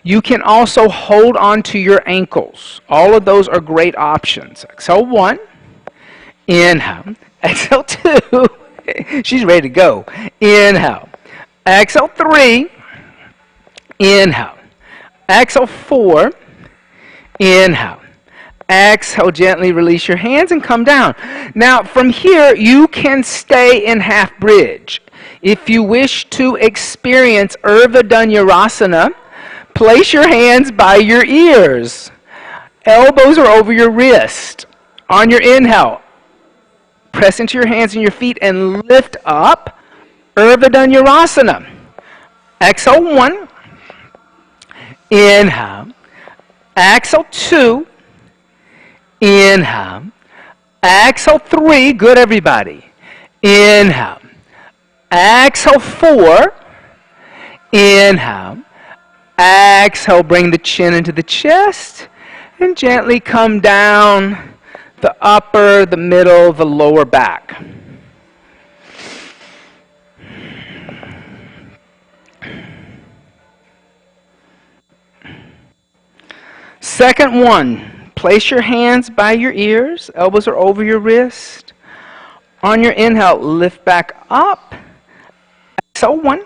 You can also hold on to your ankles. All of those are great options. Exhale 1. Inhale. Exhale 2. She's ready to go. Inhale. Exhale 3. Inhale. Exhale 4. Inhale. Exhale, gently release your hands and come down. Now, from here, you can stay in half bridge. If you wish to experience Urdhva place your hands by your ears. Elbows are over your wrist. On your inhale, press into your hands and your feet and lift up. Urdhva. Exhale 1. Inhale. Exhale 2. Inhale. Exhale 3. Good, everybody. Inhale. Exhale 4. Inhale. Exhale, bring the chin into the chest and gently come down the upper, the middle, the lower back. Second one. Place your hands by your ears. Elbows are over your wrist. On your inhale, lift back up. Exhale 1.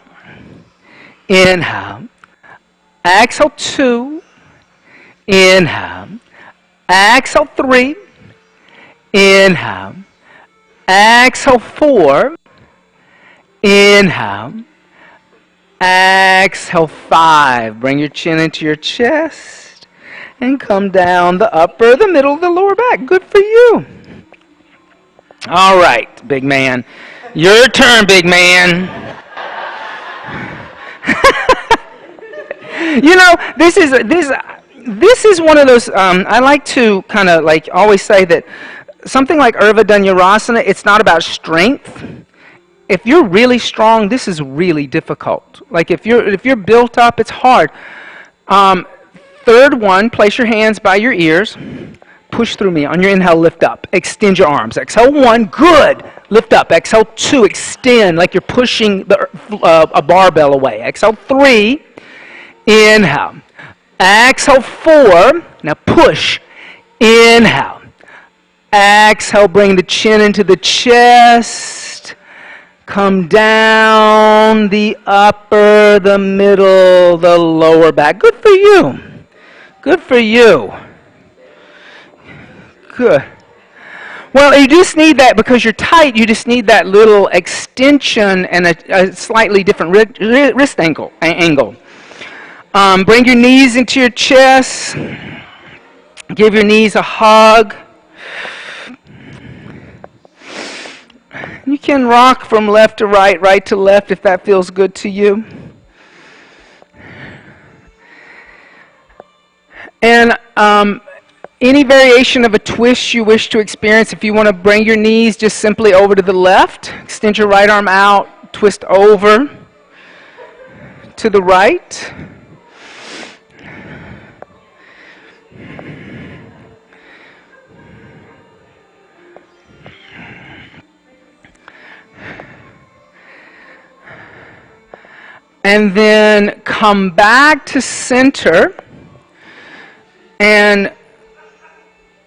Inhale. Exhale 2. Inhale. Exhale 3. Inhale. Exhale 4. Inhale. Exhale 5. Bring your chin into your chest. And come down the upper, the middle, the lower back. Good for you. All right, big man. Your turn, big man. You know, this is one of those. I like to kind of like always say that something like Urdhva Dhanurasana, it's not about strength. If you're really strong, this is really difficult. Like if you're built up, it's hard. Third one, place your hands by your ears. Push through me. On your inhale, lift up. Extend your arms. Exhale, 1, good. Lift up. Exhale, 2, extend like you're pushing a barbell away. Exhale, 3, inhale. Exhale, 4, now push. Inhale. Exhale, bring the chin into the chest. Come down the upper, the middle, the lower back. Good for you. Good for you. Good. Well, you just need that because you're tight. You just need that little extension and a slightly different wrist angle. Bring your knees into your chest. Give your knees a hug. You can rock from left to right, right to left if that feels good to you. And any variation of a twist you wish to experience, if you want to bring your knees just simply over to the left, extend your right arm out, twist over to the right. And then come back to center and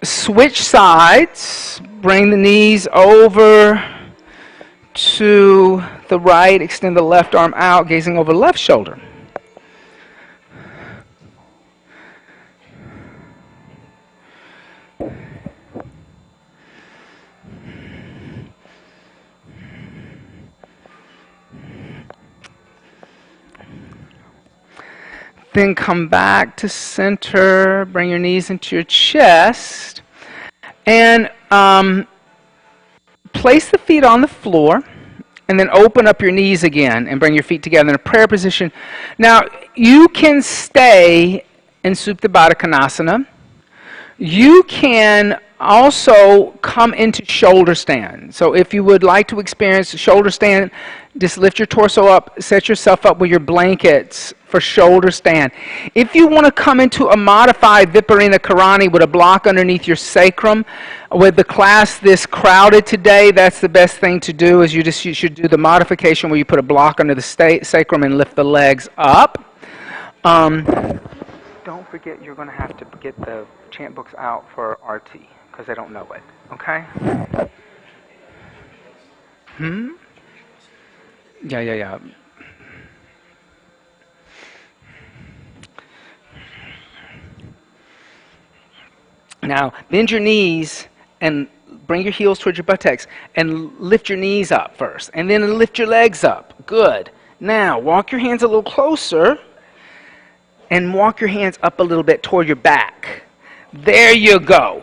switch sides. Bring the knees over to the right. Extend the left arm out, gazing over the left shoulder. Then come back to center, bring your knees into your chest, and place the feet on the floor, and then open up your knees again and bring your feet together in a prayer position. Now, you can stay in Supta Baddha Konasana. You can also come into shoulder stand. So if you would like to experience shoulder stand, just lift your torso up, set yourself up with your blankets for shoulder stand. If you want to come into a modified Viparina Karani with a block underneath your sacrum, with the class this crowded today, that's the best thing to do, is you should do the modification where you put a block under the sacrum and lift the legs up. Don't forget you're going to have to get the chant books out for RT, because they don't know it, okay? Yeah. Now, bend your knees and bring your heels towards your buttocks and lift your knees up first, and then lift your legs up. Good. Now, walk your hands a little closer and walk your hands up a little bit toward your back. There you go.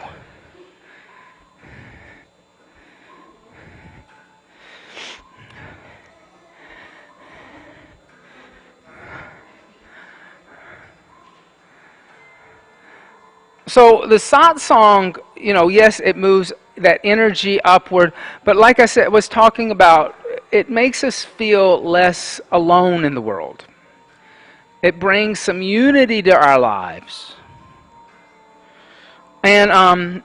So the satsang, yes, it moves that energy upward, but like I said, was talking about, it makes us feel less alone in the world. It brings some unity to our lives. And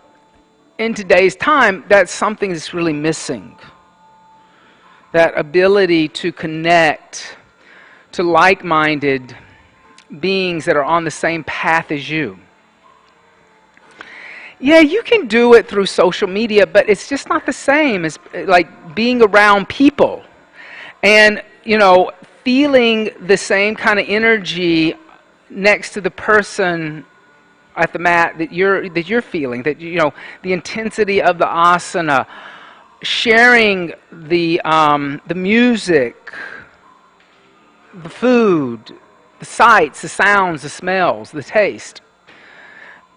in today's time, that's something that's really missing. That ability to connect to like-minded beings that are on the same path as you. Yeah, you can do it through social media, but it's just not the same as like being around people and, feeling the same kind of energy next to the person at the mat that you're feeling, that the intensity of the asana, sharing the music, the food, the sights, the sounds, the smells, the taste.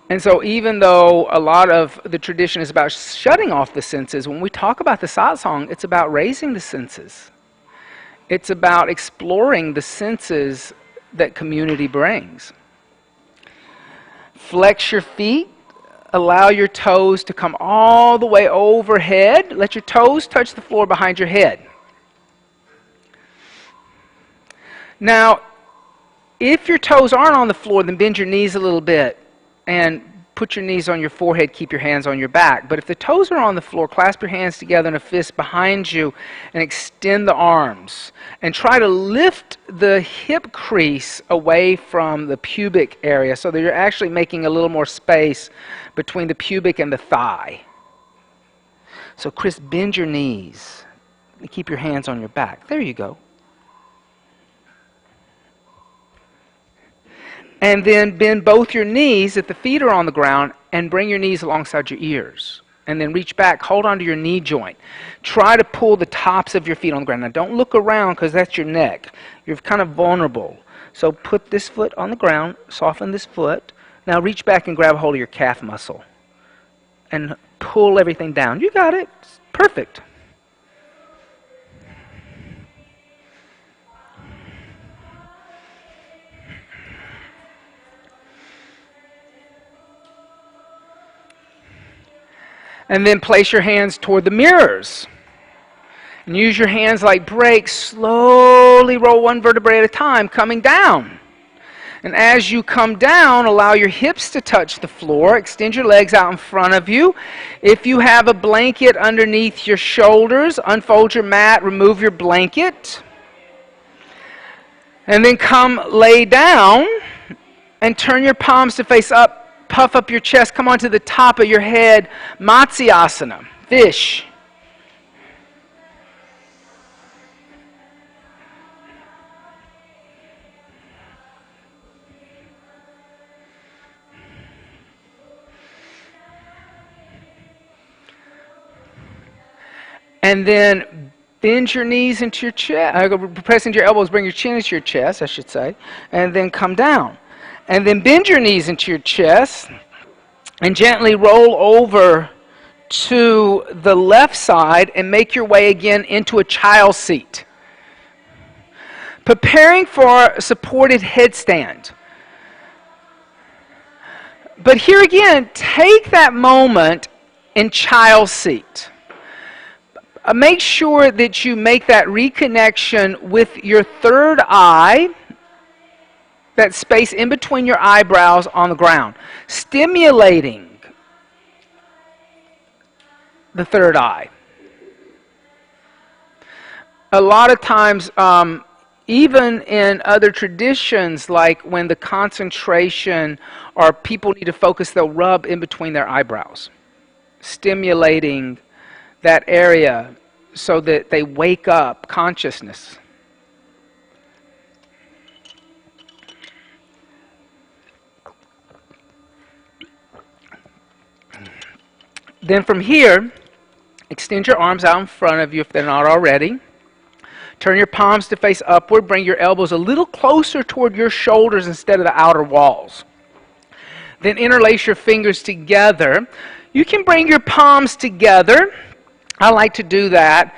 And so even though a lot of the tradition is about shutting off the senses, when we talk about the satsang, it's about raising the senses. It's about exploring the senses that community brings. Flex your feet. Allow your toes to come all the way overhead. Let your toes touch the floor behind your head. Now, if your toes aren't on the floor, then bend your knees a little bit and put your knees on your forehead, keep your hands on your back. But if the toes are on the floor, clasp your hands together in a fist behind you and extend the arms. And try to lift the hip crease away from the pubic area so that you're actually making a little more space between the pubic and the thigh. So Chris, bend your knees and keep your hands on your back. There you go. And then bend both your knees if the feet are on the ground and bring your knees alongside your ears. And then reach back, hold onto your knee joint. Try to pull the tops of your feet on the ground. Now don't look around because that's your neck. You're kind of vulnerable. So put this foot on the ground, soften this foot. Now reach back and grab a hold of your calf muscle. And pull everything down. You got it. It's perfect. And then place your hands toward the mirrors. And use your hands like brakes. Slowly roll one vertebrae at a time, coming down. And as you come down, allow your hips to touch the floor. Extend your legs out in front of you. If you have a blanket underneath your shoulders, unfold your mat, remove your blanket. And then come lay down and turn your palms to face up. Puff up your chest, come onto the top of your head, Matsyasana, fish. And then bend your knees into your chest, press into your elbows, bring your chin into your chest, I should say, and then come down. And then bend your knees into your chest and gently roll over to the left side and make your way again into a child's seat. Preparing for a supported headstand. But here again, take that moment in child's seat. Make sure that you make that reconnection with your third eye, that space in between your eyebrows on the ground, stimulating the third eye. A lot of times, even in other traditions, like when the concentration or people need to focus, they'll rub in between their eyebrows, stimulating that area so that they wake up consciousness. Then from here, extend your arms out in front of you if they're not already. Turn your palms to face upward. Bring your elbows a little closer toward your shoulders instead of the outer walls. Then interlace your fingers together. You can bring your palms together. I like to do that.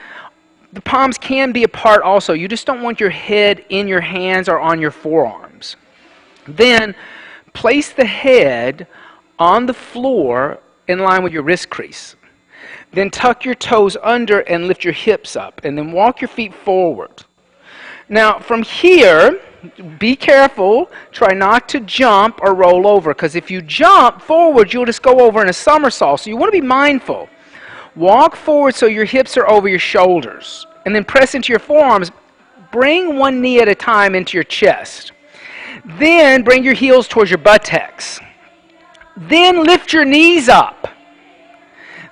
The palms can be apart also. You just don't want your head in your hands or on your forearms. Then place the head on the floor in line with your wrist crease. Then tuck your toes under and lift your hips up. And then walk your feet forward. Now from here, be careful. Try not to jump or roll over. Because if you jump forward, you'll just go over in a somersault. So you want to be mindful. Walk forward so your hips are over your shoulders. And then press into your forearms. Bring one knee at a time into your chest. Then bring your heels towards your buttocks. Then lift your knees up.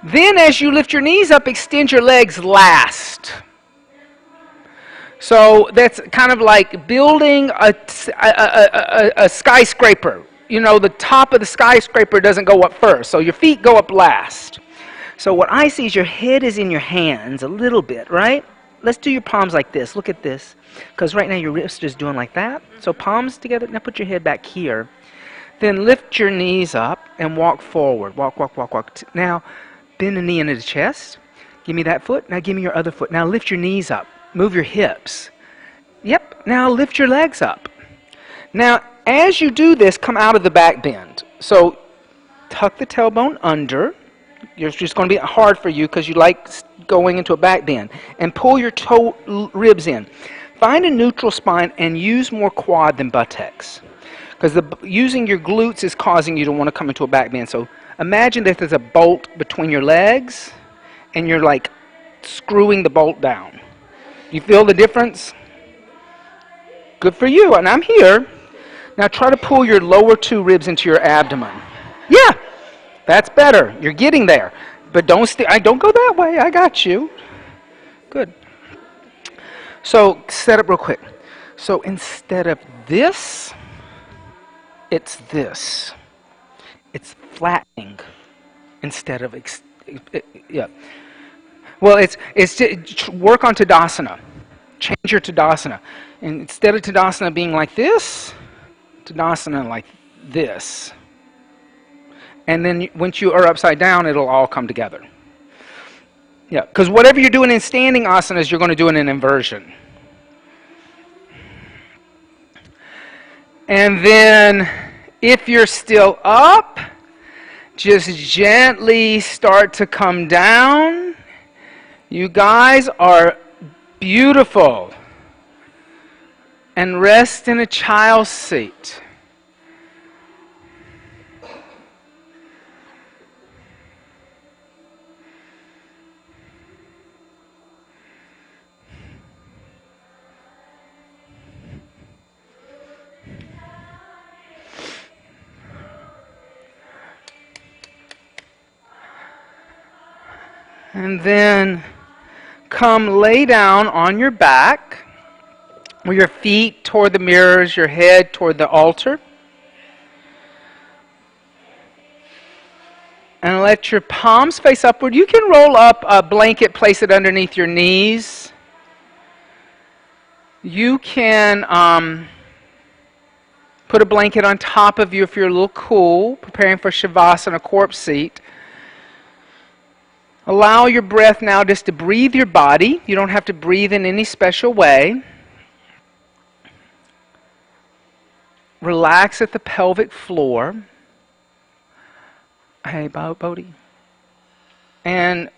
Then as you lift your knees up, extend your legs last. So that's kind of like building a skyscraper. You know, the top of the skyscraper doesn't go up first, so your feet go up last. So what I see is your head is in your hands a little bit, right? Let's do your palms like this. Look at this. Because right now your wrist is doing like that. So palms together. Now put your head back here. Then lift your knees up and walk forward. Walk, walk, walk, walk. Now, bend the knee into the chest. Give me that foot. Now give me your other foot. Now lift your knees up. Move your hips. Yep. Now lift your legs up. Now, as you do this, come out of the back bend. So tuck the tailbone under. It's just going to be hard for you because you like going into a back bend. And pull your ribs in. Find a neutral spine and use more quad than buttocks. Because using your glutes is causing you to want to come into a back bend. So imagine that there's a bolt between your legs and you're like screwing the bolt down. You feel the difference? Good for you. And I'm here. Now try to pull your lower two ribs into your abdomen. Yeah, that's better. You're getting there. But don't go that way. I got you. Good. So set up real quick. So instead of this, it's this. It's flattening instead of yeah. Well, it's work on Tadasana. Change your Tadasana. And instead of Tadasana being like this, Tadasana like this. And then once you are upside down, it'll all come together. Yeah, because whatever you're doing in standing asanas, you're going to do in an inversion. And then if you're still up, just gently start to come down. You guys are beautiful. And rest in a child's seat. And then come lay down on your back with your feet toward the mirrors, your head toward the altar. And let your palms face upward. You can roll up a blanket, place it underneath your knees. You can put a blanket on top of you if you're a little cool, preparing for Shavasana, corpse seat. Allow your breath now just to breathe your body. You don't have to breathe in any special way. Relax at the pelvic floor. Hey, Bodhi. And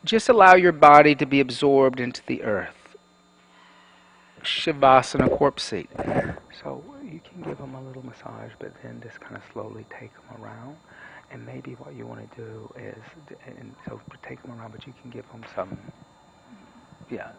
just allow your body to be absorbed into the earth. Shavasana, corpse seat. So you can give them a little massage, but then just kind of slowly take them around. And maybe what you want to do is, and so take them around, but you can give them some, yeah.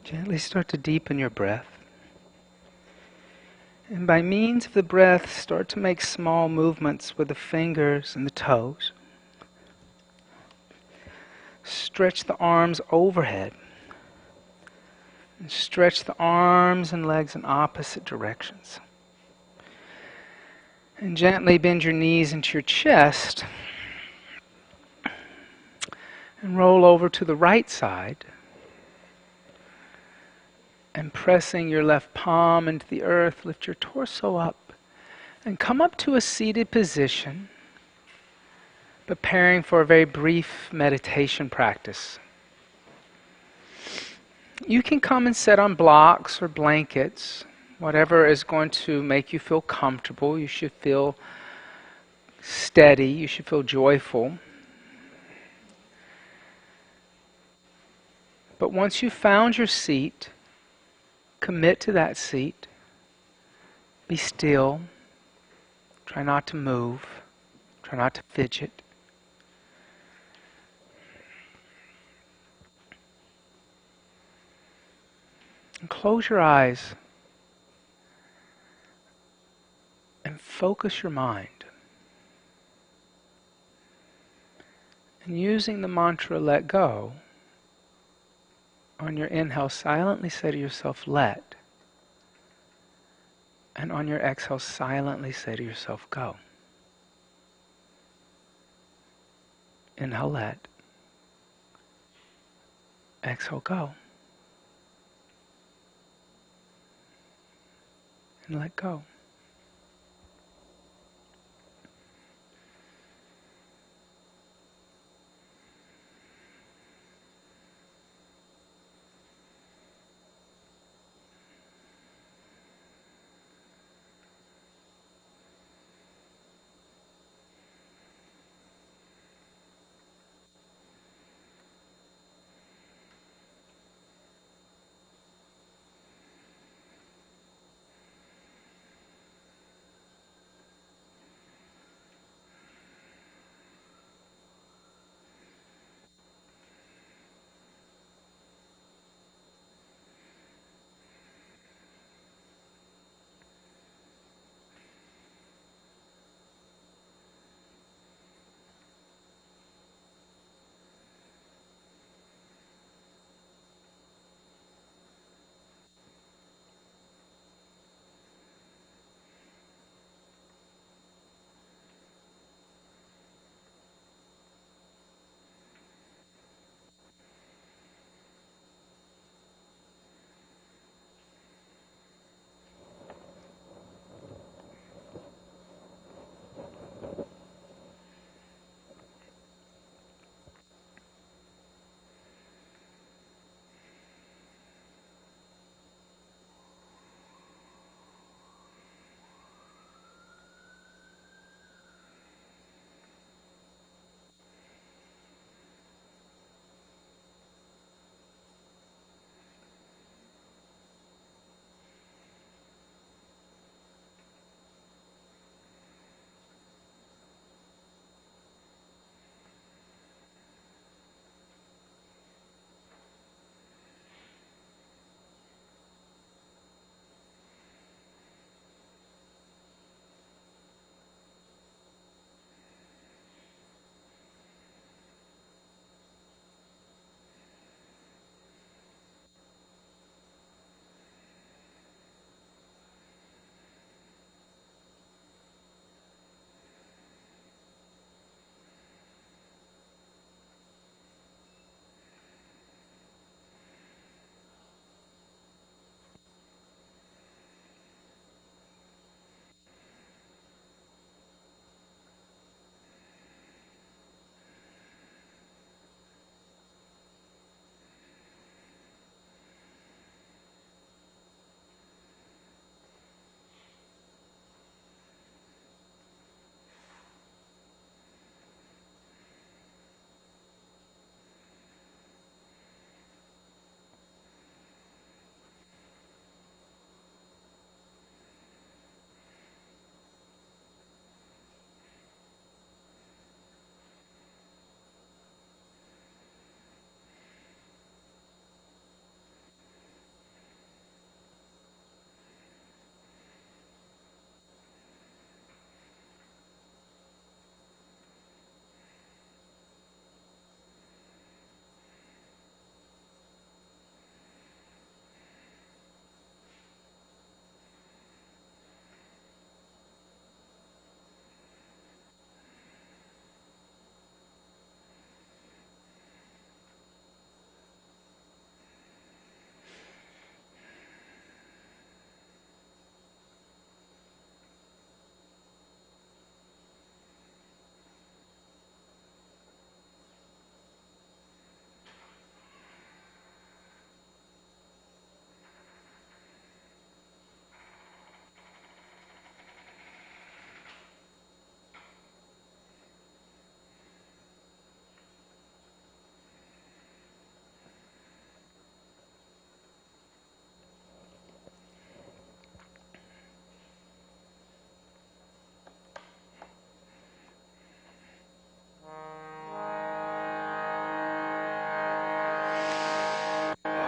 Gently start to deepen your breath. And by means of the breath, start to make small movements with the fingers and the toes. Stretch the arms overhead. And stretch the arms and legs in opposite directions. And gently bend your knees into your chest. And roll over to the right side. And pressing your left palm into the earth, lift your torso up. And come up to a seated position, preparing for a very brief meditation practice. You can come and sit on blocks or blankets, whatever is going to make you feel comfortable. You should feel steady, you should feel joyful. But once you've found your seat, commit to that seat. Be still. Try not to move. Try not to fidget. And close your eyes and focus your mind. And using the mantra, let go, on your inhale, silently say to yourself, let. And on your exhale, silently say to yourself, go. Inhale, let. Exhale, go. And let go.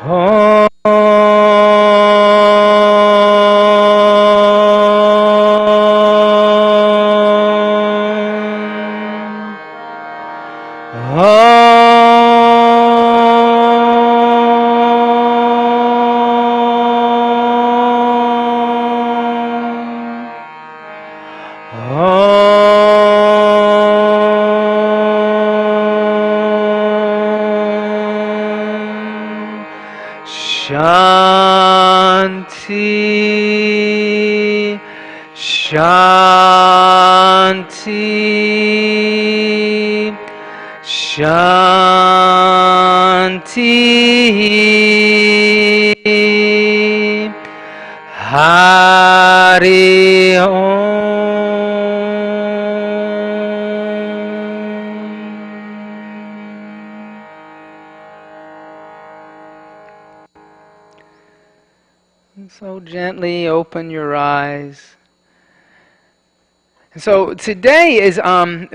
Shanti, Shanti, Shanti. Hari Om. So gently open your eyes. So today is,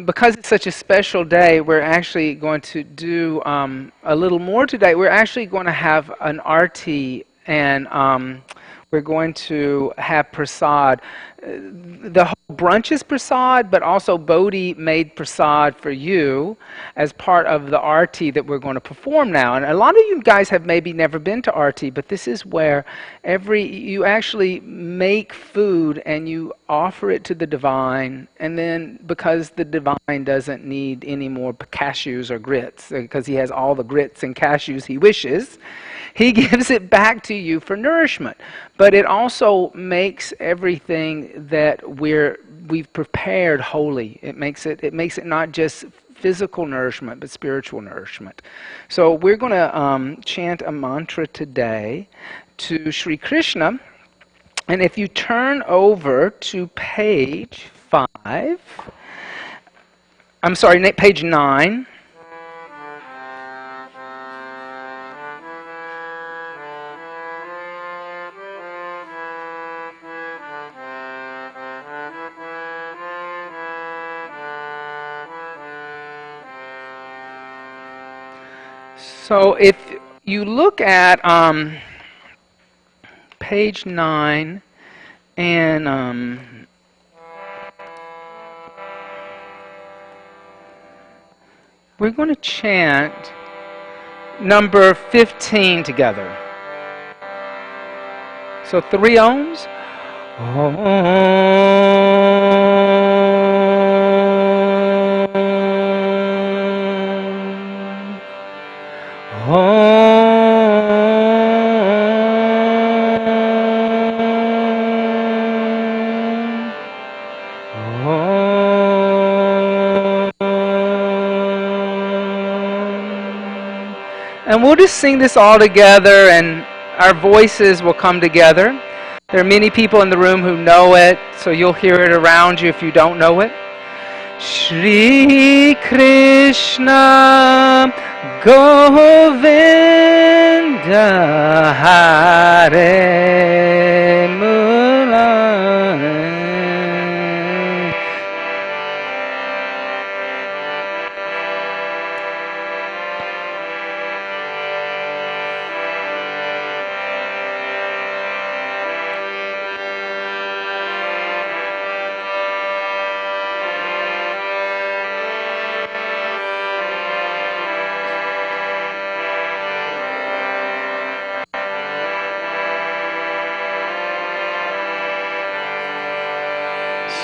because it's such a special day, we're actually going to do a little more today. We're actually going to have an arti, and we're going to have prasad. The whole brunch is prasad, but also Bodhi made prasad for you as part of the arti that we're going to perform now. And a lot of you guys have maybe never been to arti, but this is where you actually make food and you offer it to the divine, and then because the divine doesn't need any more cashews or grits, because he has all the grits and cashews he wishes, he gives it back to you for nourishment. But it also makes everything that we've prepared holy. It makes it not just physical nourishment, but spiritual nourishment. So we're going to chant a mantra today to Sri Krishna. And if you turn over to page 5, I'm sorry, page 9. So if you look at page 9, and we're going to chant number 15 together. So 3 ohms. And we'll just sing this all together, and our voices will come together. There are many people in the room who know it, so you'll hear it around you if you don't know it. Shri Krishna Govinda Hare Murari.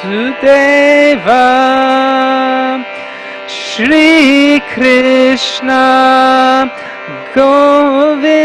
Sudeva Shri Krishna Govinda.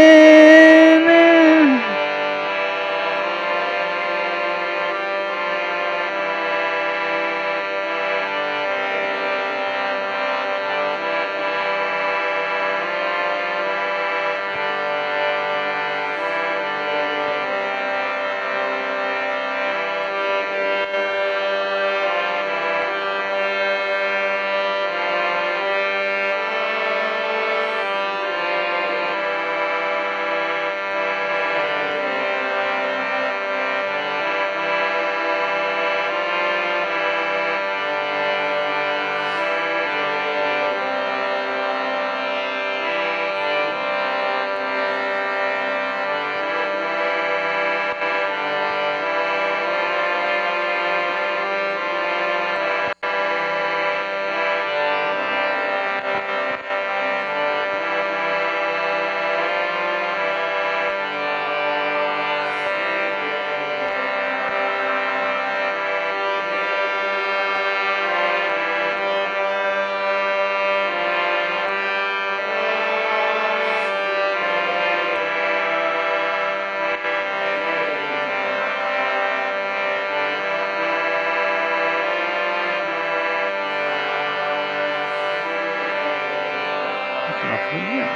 Lovely.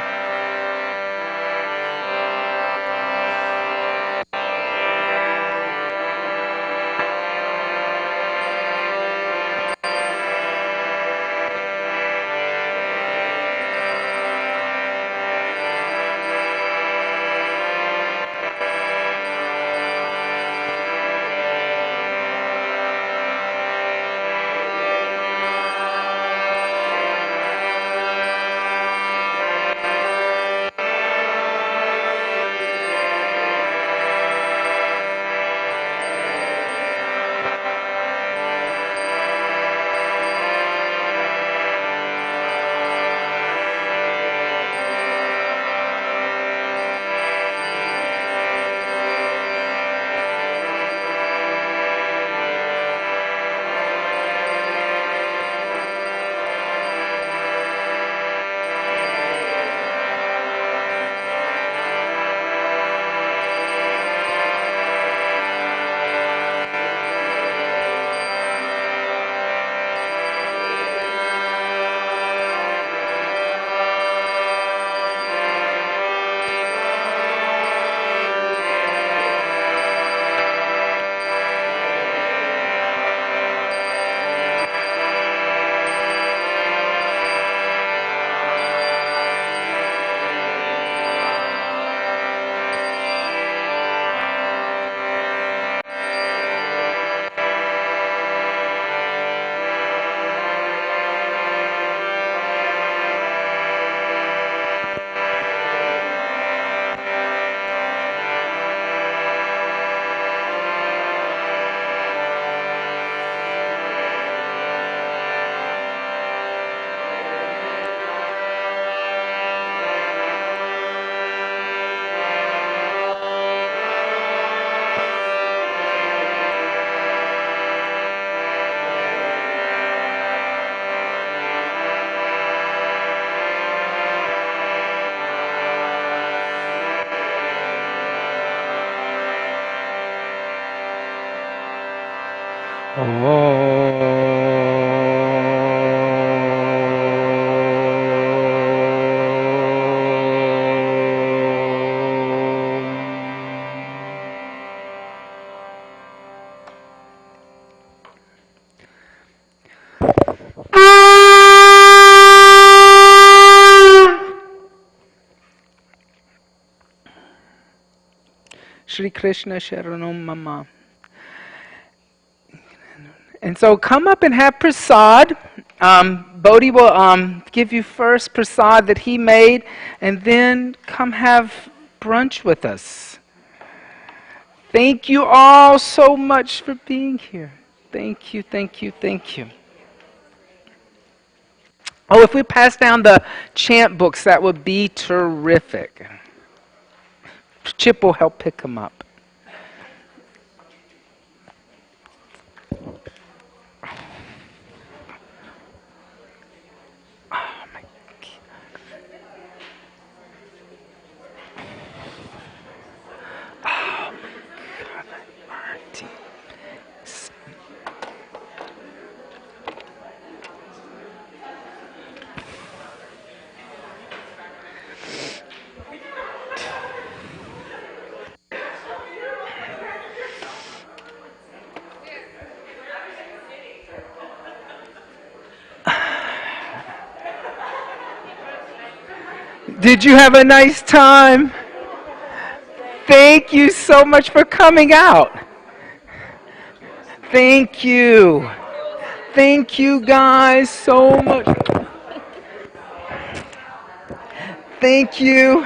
Shri Krishna Sharanam Mama. And so come up and have prasad. Bodhi will give you first prasad that he made, and then come have brunch with us. Thank you all so much for being here. Thank you, thank you, thank you. Oh, if we pass down the chant books, that would be terrific. Chip will help pick them up. Did you have a nice time? Thank you so much for coming out. Thank you. Thank you guys so much. Thank you.